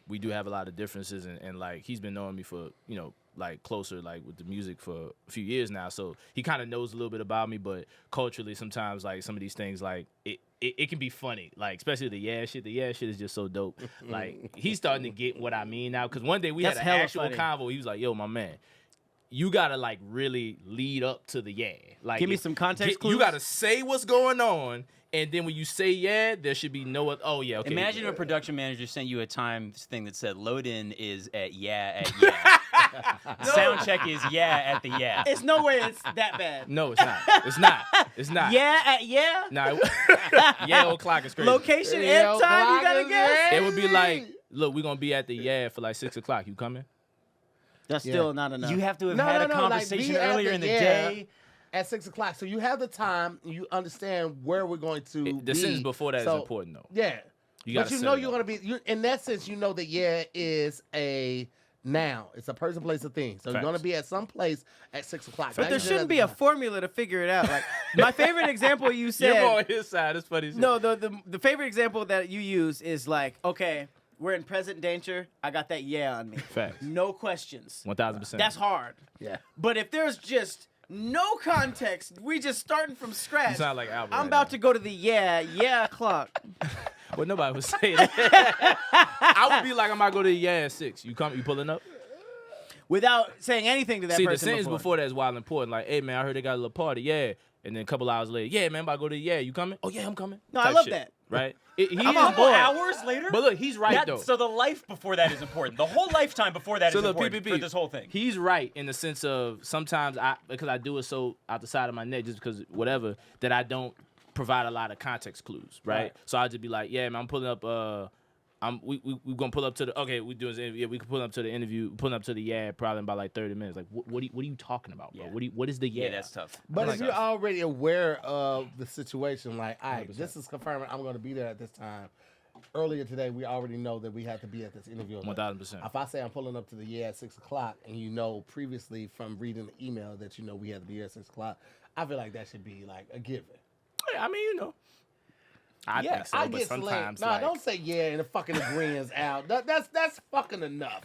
we do have a lot of differences, and like he's been knowing me for like closer like with the music for a few years now, so he kind of knows a little bit about me. But culturally, sometimes like some of these things like it can be funny, like especially the shit. The shit is just so dope. Like he's starting to get what I mean now, because one day we That's had an hella actual funny. convo. He was like, "Yo, my man, you gotta like really lead up to the Like Give me some context clues. You gotta say what's going on, and then when you say there should be no other. Oh yeah, okay. Imagine a production manager sent you a time thing that said load in is at yeah. Sound check is at the yeah. It's no way it's that bad. No, it's not. It's not. It's not. Yeah. Nah, o'clock is crazy. Location Yeah, and time, you o'clock gotta is guess. great. It would be like, look, we're gonna be at the for like 6 o'clock. You coming? That's Yeah. still not enough. You have to have No, had no, a no, like, conversation be at earlier the in the yeah. day. At 6 o'clock, so you have the time. You understand where we're going to The be. sentence before that is So, important though. Yeah, You but gotta you set know it you're up. going to be. In that sense, you know that is a noun. It's a person, place, a thing. So you're Facts. going to be at some place at 6 o'clock. But Now there you just shouldn't have be the a time. formula to figure it out. Like my favorite example you You're more said. on his side. It's funny. No, the favorite example that you use is like, okay, we're in present danger. I got that on me. Facts. No questions. 1000%. That's hard. Yeah. But if there's just no context, we just starting from scratch. You sound like Alfred. I'm about to go to the clock. Well, nobody would say that. I would be like, I'm about to go to the at 6. You pulling up? Without saying anything to that See, the person sentence before that is wild important. Like, hey man, I heard they got a little party. Yeah. And then a couple hours later, yeah, man, I'm about to go to the you coming? Oh yeah, I'm coming. No, I Type love shit, that. Right? He I'm is on Couple board. hours later. But look, he's right though. So the life before that is important. The whole lifetime before that is So look, important PPP, for this whole thing. He's right in the sense of sometimes because I do it so out the side of my neck, just because whatever, that I don't provide a lot of context clues, right? So I'll just be like, yeah, man, I'm pulling up. We gonna pull up to the we doing we can pull up to the interview, pulling up to the probably in about like 30 minutes. Like what are you talking about, bro? Yeah. What is the Yeah, that's tough. But Like if you're already aware of the situation, like, all right, this is confirming I'm going to be there at this time. Earlier today, we already know that we have to be at this interview. 1000%. If I say I'm pulling up to the at 6 o'clock, and you know previously from reading the email that you know we had to be here at 6 o'clock, I feel like that should be like a given. I mean, I think so, I but get sometimes slammed. like, Don't say and the fucking agreeing's out. That's fucking enough.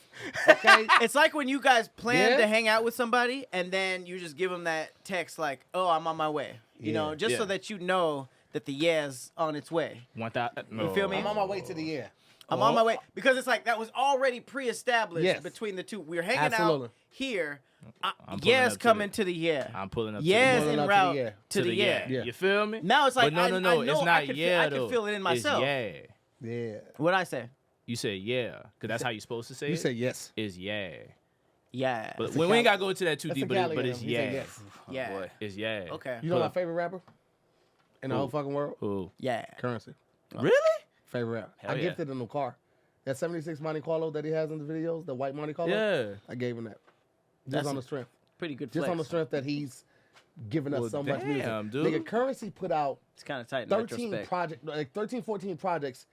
Okay. It's like when you guys plan Yeah. to hang out with somebody and then you just give them that text like, "Oh, I'm on my way." You know, just so Yeah. that you know that the is on its way. 1000. You feel me? I'm on my way to the year. I'm on my way because it's like that was already pre-established Yes. between the two. We're hanging Absolutely. out here. I'm pulling up to Coming the- to the I'm pulling up. Yes, Pulling en up to the route yeah. to the yeah. Yeah. You feel me? Now it's like, but no, I know it's I not can yeah. I can though. feel it in myself. It's Yeah. What'd I say? You say yeah, because that's how you're supposed to say You it. say yes. Is yeah. Yeah. But a we ain't Cali- gotta go into that too That's deep, a Cali but in it's him. He said yeah. yes. Yeah. Boy, it's yeah. Okay. You know my favorite rapper in the whole fucking world? Who? Yeah. Currency. Really? Favorite rapper. Hell I yeah. gifted him a car. That 76 Monte Carlo that he has in the videos, the white Monte Carlo. Yeah. I gave him that. Just That's on a the strength. Pretty good Just flex. on the strength that he's given us Well, so much music. damn, dude. Nigga, Currency put out It's kind of tight in 13 retrospect. projects, like 13, 14 projects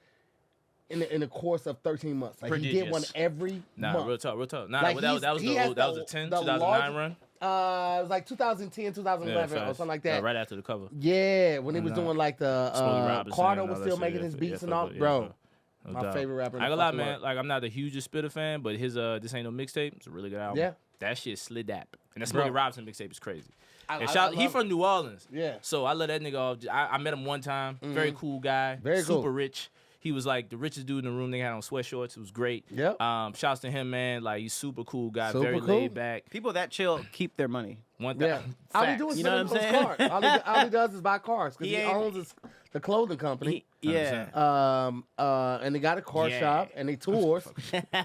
in the course of 13 months. Like he did one Prodigious. every Nah, month. real talk. Nah, Like, that was he the has old, that was a 10, 2009 largest- run. It was like 2010, 2011 or fast. something like Yeah, that. right after the cover. Yeah, when he was And, doing like the Smokey Robinson Carter and was all still that making shit. his Yeah, beats and fuck all, with- bro. yeah, no My doubt. favorite rapper in I the ain't gonna lie, fucking man. world. Like I'm not the hugest Spitter fan, but his This Ain't No Mixtape, it's a really good album. Yeah. That shit slid that. And that Bro. Smokey Robinson mixtape is crazy. And I he love- from New Orleans. Yeah. So I let that nigga off. I met him one time. Very cool guy. Very super cool. rich. He was like the richest dude in the room. They had on sweatshorts. It was great. Yep. Shouts to him, man. Like he's super cool guy. Super very cool. laid back. People that chill keep their money. One Yeah. All he do is You sit know in what I'm those saying? cars. All he does is buy cars because He he ain't- owns the clothing company. Yeah. 100%. And he got a car Yeah. shop and he tours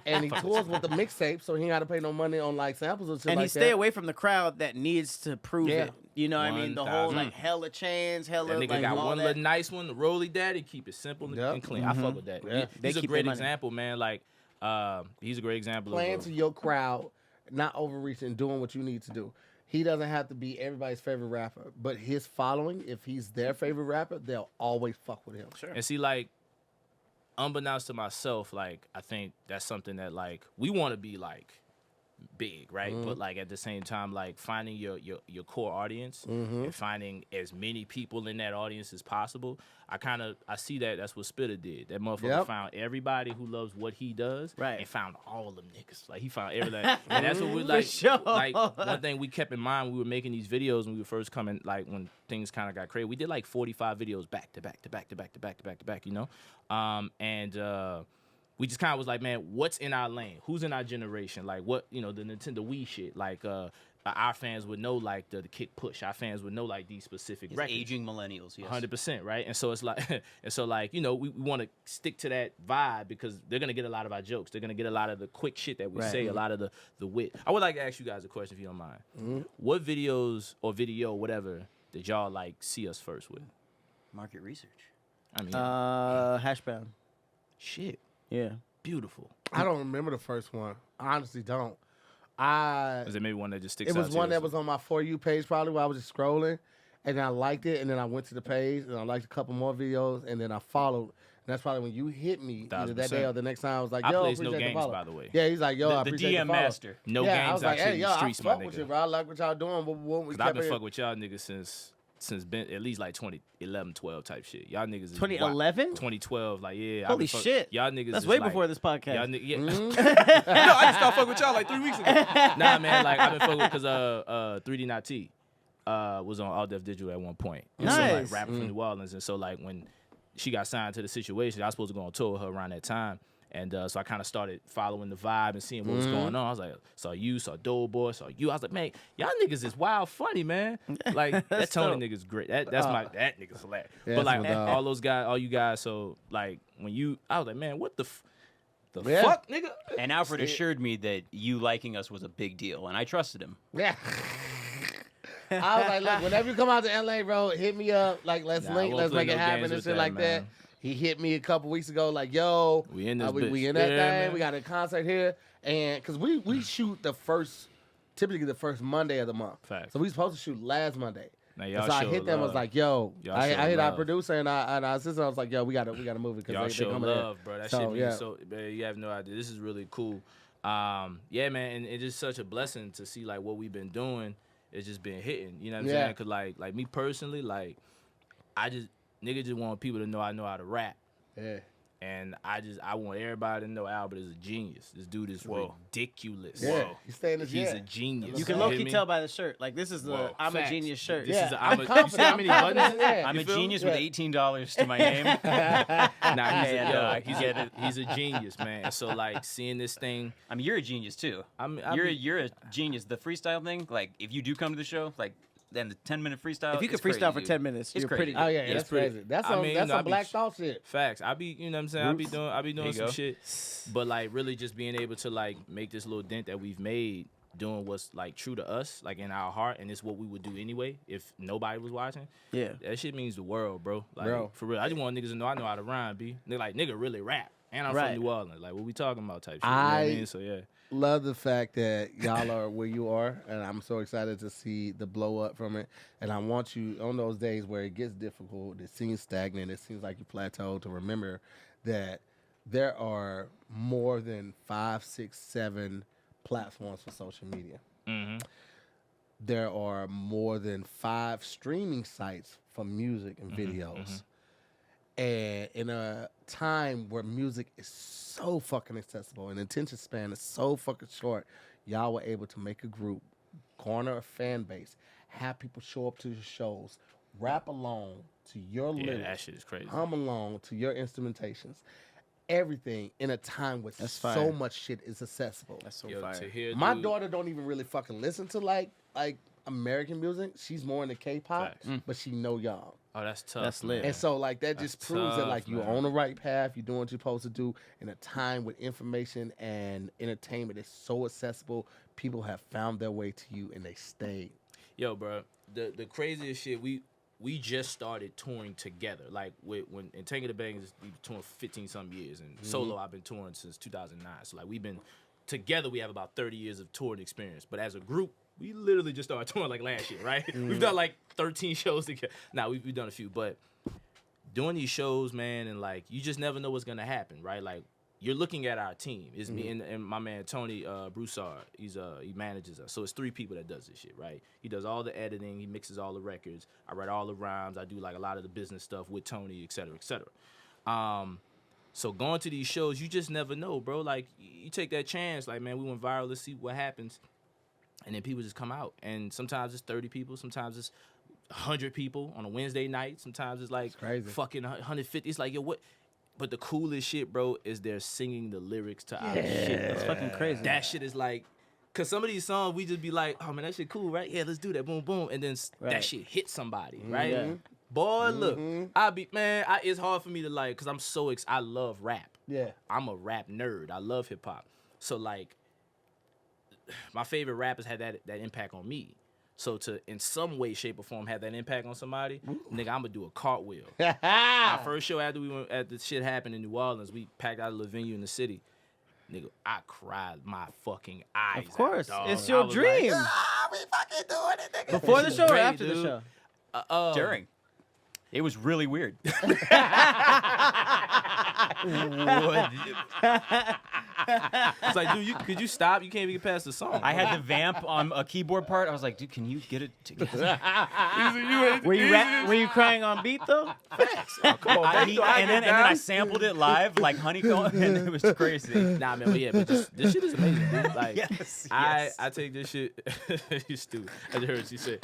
and he tours with the mixtape, so he ain't got to pay no money on like samples or shit And like he stay that. away from the crowd that needs to prove Yeah. it. You know what I mean? The whole 1000. like hella chains, hella That nigga like got all one that. little nice one, the Rolly Daddy. Keep it simple Yep. and clean. I fuck with that. Yeah. They He's a keep great their money. example, man. Like, he's a great example Playing of. to your crowd, not overreaching, doing what you need to do. He doesn't have to be everybody's favorite rapper, but his following, if he's their favorite rapper, they'll always fuck with him. Sure. And see, like, unbeknownst to myself, like, I think that's something that, like, we want to be, like, big, right? But like at the same time, like finding your core audience and finding as many people in that audience as possible. I see that's what Spitter did. That motherfucker found everybody who loves what he does, and found all them niggas. Like he found everything, and that's what we like. sure. Like one thing we kept in mind when we were making these videos when we were first coming, like when things kind of got crazy. We did like 45 videos back to back to back to back to back to back to back, you know, we just kind of was like, man, what's in our lane? Who's in our generation? Like what, you know, the Nintendo Wii shit. Like our fans would know like the kick push. Our fans would know like these specific records. Aging millennials, yes. 100%, right? And so it's like, you know, we want to stick to that vibe because they're gonna get a lot of our jokes. They're gonna get a lot of the quick shit that we say, a lot of the wit. I would like to ask you guys a question if you don't mind. What videos or video, whatever, did y'all like see us first with? Market research. I mean, Hashbound. shit. Yeah. Beautiful. I don't remember the first one. I honestly don't. Was it maybe one that just sticks It out was to one you? that was on my For You page probably where I was just scrolling, and then I liked it, and then I went to the page, and I liked a couple more videos, and then I followed. And that's probably when you hit me either that day or the next time. I was like, I yo, plays No appreciate the Games, follow. by the way. Yeah, he's like, yo, I The appreciate DM the follow. master. No Yeah, I Games was like, actually hey, yo, I streets, my fuck with nigga. you, bro. I like what y'all doing. What we Cause I've been kept fucking with y'all niggas since been at least like 2011, 12 type shit. Y'all niggas is 2011? 2012, like yeah. Holy shit. Y'all niggas That's is way like, before this podcast. Y'all niggas, no, I just started fucking with y'all like 3 weeks ago. Nah, man, like I've been fucking with because 3D Not T was on All Def Digital at one point. And so like Nice. rapping from New Orleans, and so like when she got signed to the situation, I was supposed to go on tour with her around that time. And so I kind of started following the vibe and seeing what was going on. I was like, saw Doughboy, saw you. I was like, man, y'all niggas is wild funny, man. Like that Tony nigga's great. That nigga's hilarious. Yeah, but like that's my dog. all those guys, all you guys. So like when I was like, man, what the Yeah. fuck, nigga? And Alfred assured me that you liking us was a big deal, and I trusted him. Yeah. I was like, look, whenever you come out to LA, bro, hit me up. Like, let's Nah, link, we'll let's play make it no happen games and with shit that, like man. that. He hit me a couple weeks ago, like, yo, We in this we bitch. in that Yeah, thing. man. We got a concert here. And because we shoot typically the first Monday of the month. Facts. So we supposed to shoot last Monday. Now, And y'all so I show hit them, love. was like, yo, Y'all I show hit our love. producer and our assistant. I was like, yo, we gotta move it Y'all because they show coming love, in. bro. That So, shit means yeah. so. Man, you have no idea. This is really cool. Yeah, man, and it's just such a blessing to see like what we've been doing. It's just been hitting. You know what I'm Yeah. saying? Cause like me personally, like nigga just want people to know I know how to rap. Yeah. And I want everybody to know Albert is a genius. This dude is ridiculous. Yeah. He's staying this He's year. a genius. You can hit low-key me? tell by the shirt. Like, this is the Whoa. I'm Facts. a genius shirt. This Yeah, is a, I'm you see confident. how many I'm buttons? confident, yeah. I'm a You feel genius me? with $18 to my name. Nah, And, I can get it. he's a genius, man. And so like seeing this thing, I mean, you're a genius too. You're a genius. The freestyle thing, like if you do come to the show, like then the 10-minute freestyle. If you could it's crazy, freestyle for dude. 10 minutes, It's you're crazy. pretty Oh good. yeah, It's that's pretty- crazy. That's I some mean, that's you know, I some be- black thought shit. facts. I be, you know what I'm saying? I be doing you some go. shit. But like really just being able to like make this little dent that we've made doing what's like true to us, like in our heart, and it's what we would do anyway if nobody was watching. Yeah. That shit means the world, bro. Like Bro. for real. I just want niggas to know I know how to rhyme, B. They're like, nigga really rap. And I'm Right. from New Orleans. Like what we talking about type shit. You know what I mean? So yeah. Love the fact that y'all are where you are, and I'm so excited to see the blow up from it. And I want you on those days where it gets difficult, it seems stagnant, it seems like you plateau, to remember that there are more than 5, 6, 7 platforms for social media. Mm-hmm. There are more than 5 streaming sites for music and videos. And in a time where music is so fucking accessible and attention span is so fucking short, y'all were able to make a group, corner a fan base, have people show up to your shows, rap along to your Yeah, lyrics, that shit is crazy. hum along to your instrumentations. Everything in a time where That's so fire. much shit is accessible. That's so Yo, fire. Tahir, My dude, daughter don't even really fucking listen to like American music. She's more into K-pop, Facts. but she know y'all. Oh, that's tough. That's lit. man. And so, like, that just That's proves that, tough, like, you're man. on the right path. You're doing what you're supposed to do in a time with information and entertainment is so accessible. People have found their way to you, and they stayed. Yo, bro, the craziest shit, we just started touring together. Like when Tank of the Bangs, we've been touring for 15-something years, and solo I've been touring since 2009. So like we've been together. We have about 30 years of touring experience. But as a group, we literally just started touring like last year, right? We've done like 13 shows together. Nah, we've done a few, but doing these shows, man, and like you just never know what's gonna happen, right? Like you're looking at our team. It's me and my man Tony Broussard. He manages us. So it's 3 people that does this shit, right? He does all the editing. He mixes all the records. I write all the rhymes. I do like a lot of the business stuff with Tony, et cetera, et cetera. So going to these shows, you just never know, bro. Like, you take that chance. Like, man, we went viral. Let's see what happens. And then people just come out. And sometimes it's 30 people. Sometimes it's 100 people on a Wednesday night. Sometimes it's like fucking 150. It's like, yo, what? But the coolest shit, bro, is they're singing the lyrics to our shit. That's fucking crazy. That shit is like, because some of these songs, we just be like, oh, man, that shit cool, right? Yeah, let's do that. Boom, boom. And then that shit hit somebody, right? Yeah. Boy, look, it's hard for me to like, because I'm so I love rap. Yeah. I'm a rap nerd. I love hip hop. So like, my favorite rappers had that impact on me. So to, in some way, shape, or form, have that impact on somebody, nigga, I'm gonna do a cartwheel. My first show after the shit happened in New Orleans, we packed out a little venue in the city. Nigga, I cried my fucking eyes. Of course, out, it's your dream. Like, we fucking doing it, nigga. Before the show or Great, after dude. the show? During. It was really weird. It's like, dude, could you stop? You can't even get past the song. I had the vamp on a keyboard part. I was like, dude, can you get it together? Were you crying on beat though? Come on, man. And then I sampled it live like Honeycomb, and it was crazy. Nah, man, but yeah, but this shit is amazing, dude. Like, Yes. I take this shit. You stupid. I just heard you say.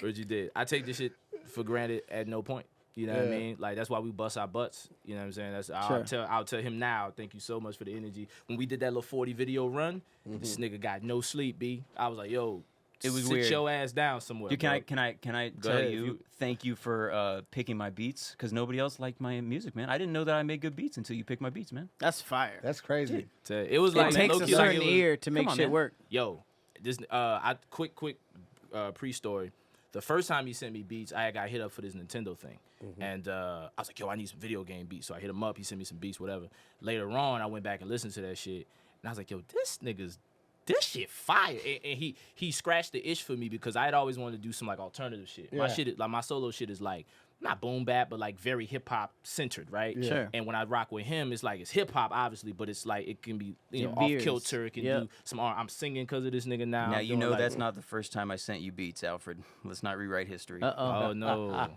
Heard you did. I take this shit for granted at no point. You know what I mean? Like, that's why we bust our butts. You know what I'm saying? I'll tell him now, thank you so much for the energy. When we did that little 40 video run, this nigga got no sleep, B. I was like, yo, It was sit weird. your ass down somewhere. Dude, bro. can I tell ahead, you, thank you for picking my beats, because nobody else liked my music, man. I didn't know that I made good beats until you picked my beats, man. That's fire. That's crazy. It was like It takes a low-key, like, certain it was- ear to make Come on, shit man. work. Yo, this quick pre-story. The first time he sent me beats, I got hit up for this Nintendo thing. And I was like, yo, I need some video game beats. So I hit him up. He sent me some beats, whatever. Later on, I went back and listened to that shit. And I was like, yo, this shit fire. And he scratched the itch for me because I had always wanted to do some like alternative shit. My shit, like my solo shit is like, not boom bap, but like very hip hop centered, right? Yeah. Sure. And when I rock with him, it's like, it's hip hop, obviously, but it's like, it can be, It off veers. kilter. It can do some R. I'm singing because of this nigga now. Now, I'm you doing, know like, that's not the first time I sent you beats, Alfred. Let's not rewrite history. Oh, no.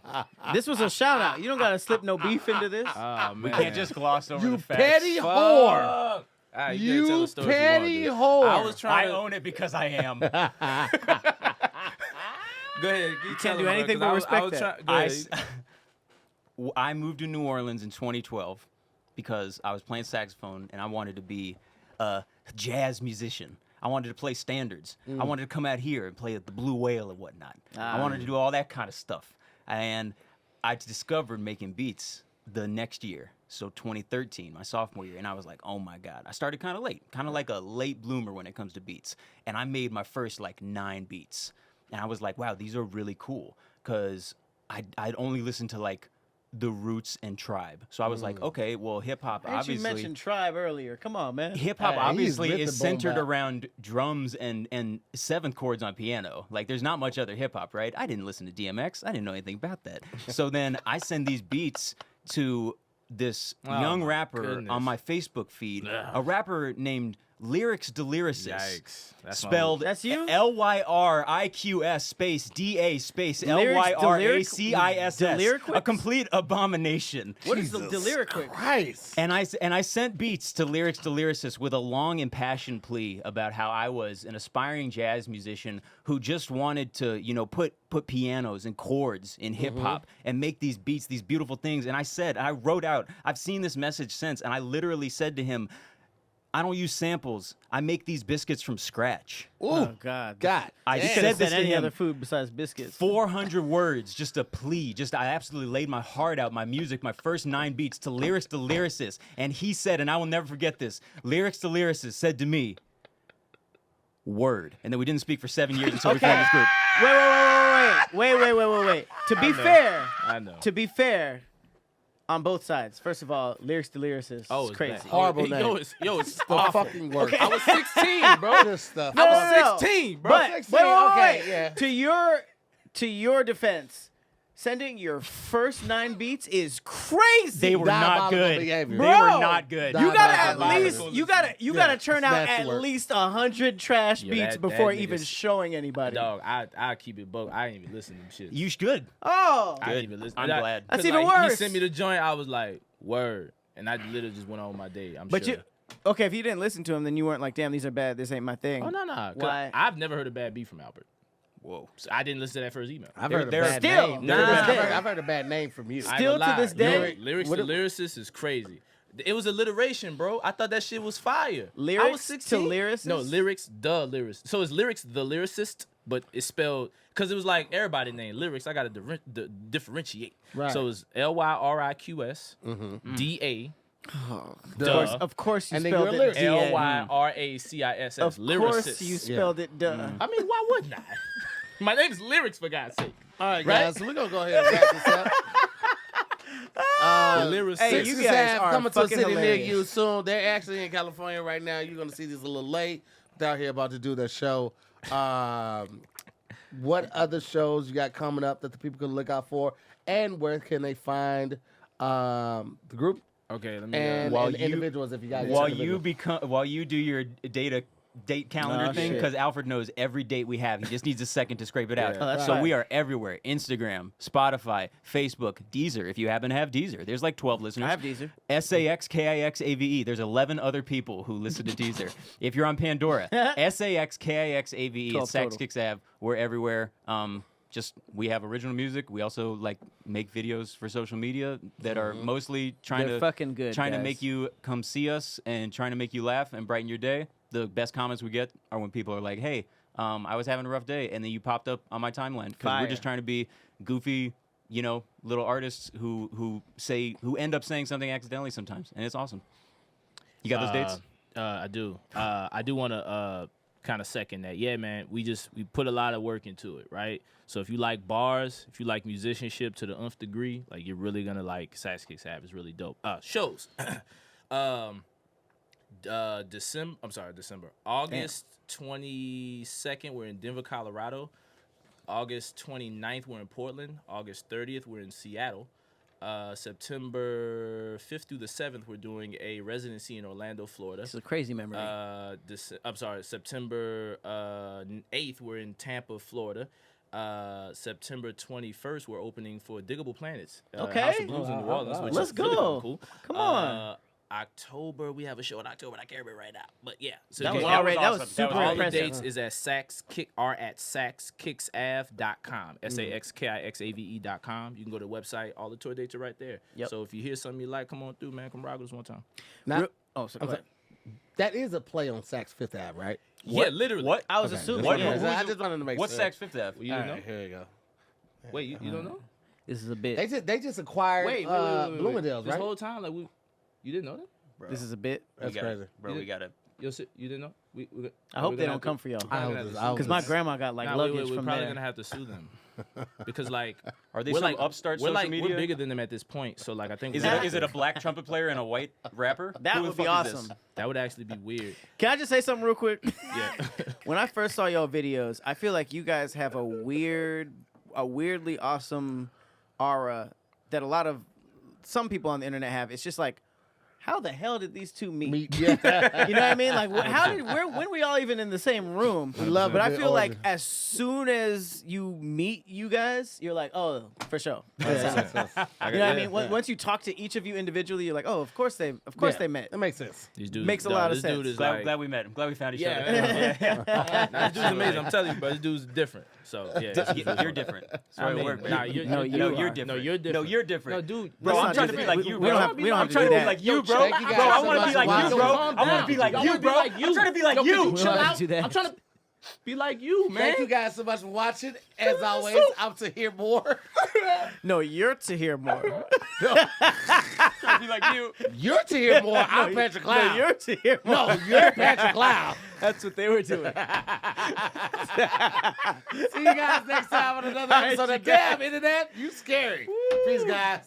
This was a shout out. You don't gotta slip no beef into this. Oh, man. We can't just gloss over You the facts. petty Fuck. whore. All right, you can tell You the story if you petty want, dude. whore. I was I trying to own it because I am. go ahead. You can't do anything but respect that. I moved to New Orleans in 2012 because I was playing saxophone and I wanted to be a jazz musician. I wanted to play standards. I wanted to come out here and play at the Blue Whale and whatnot. I wanted to do all that kind of stuff. And I discovered making beats the next year, so 2013, my sophomore year, and I was like, oh my God. I started kind of late, kind of like a late bloomer when it comes to beats. And I made my first like 9 beats. And I was like, wow, these are really cool, because I'd only listened to like the Roots and Tribe. So I was like, okay, well, hip hop Ain't you obviously. mentioned Tribe earlier? Come on, man. Hip hop Hey, obviously he's with is the boom centered bap. around drums and 7th chords on piano. Like, there's not much other hip hop, right? I didn't listen to DMX. I didn't know anything about that. So then I send these beats to this young my rapper goodness. on my Facebook feed, a rapper named Lyrics Deliricis. Yikes. That's my- Spelled That's you? LYRIQS space DA space Lyrics LYRACISS. Deliriquix? A complete abomination. What is the Deliriquix? Christ. And I sent beats to Lyrics Deliricis with a long impassioned plea about how I was an aspiring jazz musician who just wanted to, put pianos and chords in hip hop and make these beats, these beautiful things. And I wrote out, I've seen this message since, and I literally said to him, I don't use samples. I make these biscuits from scratch. Oh God. God. I You said could have this said to any him. other food besides biscuits. 400 words, just a plea. I absolutely laid my heart out, my music, my first 9 beats to Lyrics to Lyricist. And he said, and I will never forget this, Lyrics to Lyricist said to me, word. And then we didn't speak for 7 years until we formed this group. Wait. I know. To be fair, on both sides. First of all, Lyrics to Lyricist Oh, is it's crazy. bad. Horrible Yo, name. it's The awful. fucking worst. I was 16, bro. Just stuff. No, I no, was 16, bro. But 16, okay, wait. yeah. To your defense, sending your first 9 beats is crazy. They were not Diabolical good. behavior. They Bro, were not good. You gotta at Diabolical. least you gotta turn out that's at the work. least 100 trash Yeah, beats that before nigga's- even showing anybody. Dog, I keep it both. I ain't even listen to them shit. You should. Oh, I ain't even listen. I'm glad. That's 'cause, even like, He worse. sent me the joint. I was like, word, and I literally just went on my day. I'm but sure. you okay? If you didn't listen to him, then you weren't like, damn, these are bad. This ain't my thing. Oh no. Why? I've never heard a bad beat from Albert. Whoa. So I didn't listen to that first email. I've heard a they're bad still- name. Nah. To this day. I've I've heard a bad name from you. I ain't Still gonna to this lie. day? Lyrics What to if- lyricist is crazy. It was alliteration, bro. I thought that shit was fire. I was Lyrics to 16. lyricist? No, lyrics the lyricist. So it's lyrics the lyricist, but it's spelled because it was like everybody named lyrics. I got to differentiate. Right. So it's LYRIQS DA. Of course you And then spelled you're a it. lyricist. LYRACISS. Of course lyricist. you spelled it. Duh. I mean, why wouldn't I? My name's Lyrics, for God's sake. All right, Right? guys, so we're gonna go ahead and wrap this up. The lyricist. Hey, you guys are coming to a fucking city near hilarious. you soon. They're actually in California right now. You're gonna see these a little late. They're out here about to do their show. What other shows you got coming up that the people can look out for, and where can they find the group Okay, let me. and, While and you- individuals if you got While you do your date calendar Oh, thing, shit. because Alfred knows every date we have. He just needs a second to scrape it out. Yeah. Oh, that's so fine. we are everywhere: Instagram, Spotify, Facebook, Deezer. If you happen to have Deezer, there's like 12 listeners. I have Deezer. SaxKixAve. There's 11 other people who listen to Deezer. If you're on Pandora, SaxKixAve. 12 It's Sax total. Kicks Av. We're everywhere. We have original music. We also like make videos for social media that are mostly trying They're to fucking good, trying to guys. make you come see us and trying to make you laugh and brighten your day. The best comments we get are when people are like, "Hey, I was having a rough day," and then you popped up on my timeline because we're just Fire. trying to be goofy, little artists who end up saying something accidentally sometimes, and it's awesome. You got those dates? I do. I do want to kind of second that. Yeah, man. We put a lot of work into it, right? So if you like bars, if you like musicianship to the nth degree, like you're really gonna like Sax Kicks Av. It's really dope. Shows. December. August 22nd, we're in Denver, Colorado. August 29th, we're in Portland. August 30th, we're in Seattle. September 5th through the 7th, we're doing a residency in Orlando, Florida. It's a crazy memory. September 8th, we're in Tampa, Florida. September 21st, we're opening for Diggable Planets. Okay. House of Blues in New Orleans, which Let's is really go. cool. Come on. October, we have a show in October. I can't remember right now, but yeah. So That you was can- already that was awesome. super That was all the impressive. dates is at SaxKixAve.com. SaxKixAve.com. You can go to the website. All the tour dates are right there. Yep. So if you hear something you like, come on through, man. Come rock with us one time. Now, Oh, so go ahead. that is a play on Sax Fifth Ave, right? Yeah, literally. What? I was Okay, assuming. just yeah. wanted- I just wanted to make What's sure. Sax Fifth Ave? You All didn't know? right, here you go. Wait, you don't know? This is a bit. They just acquired Wait. Bloomingdale's, This right? whole time, like you didn't know that? This is a bit. That's We gotta- crazy. Bro, we got to. You didn't know? I hope they don't come for y'all. I hope Because this- Because my grandma got like luggage we're from probably there. gonna have to sue them because like Are they we're some like upstart we're social like media? we're bigger than them at this point. So like I think Is it a black trumpet player and a white rapper? That Who the would be fuck is awesome. this? that would actually be weird. Can I just say something real quick? Yeah. When I first saw y'all videos, I feel like you guys have a weirdly awesome aura that some people on the internet have. It's just like, how the hell did these two meet? Yeah. You know what I mean? Like, when were y'all even in the same room? love But a I good feel like origin. as soon as you meet you guys, you're like, oh, for sure. That's how- Yes. You know what I mean? Once you talk to each of you individually, you're like, oh, of course they met. That makes sense. These dudes, Makes a lot of this sense. Dude is Glad like, we met. I'm glad we found each other. yeah. Nah, this dude's amazing. I'm telling you, but this dude's different. So yeah, it's You're different. I Sorry, mean, we're- nah, you're, No, you're, you you're are. different. No, you're different. No, you're different. No, dude. Bro, That's I'm not trying to be different. like you, We bro. don't have to I'm do trying to be that. like you, bro. Thank you guys Bro, I so want to much be for like you, watching. bro. Calm I want down. to be like Yo, you, be bro. like you. I'm trying to be like Yo, you. can you chill don't have out? to do that. I'm trying to be like you, man. Thank you guys so much for watching. As always, I'm to hear more. No, you're to hear more. Trying to be like you. You're to hear more. I'm Patrick No, Cloud. you're to hear more. No, you're Patrick Cloud. That's what they were doing. See you guys next time on another All right, episode you of Damn Internet. You scary. Peace, guys.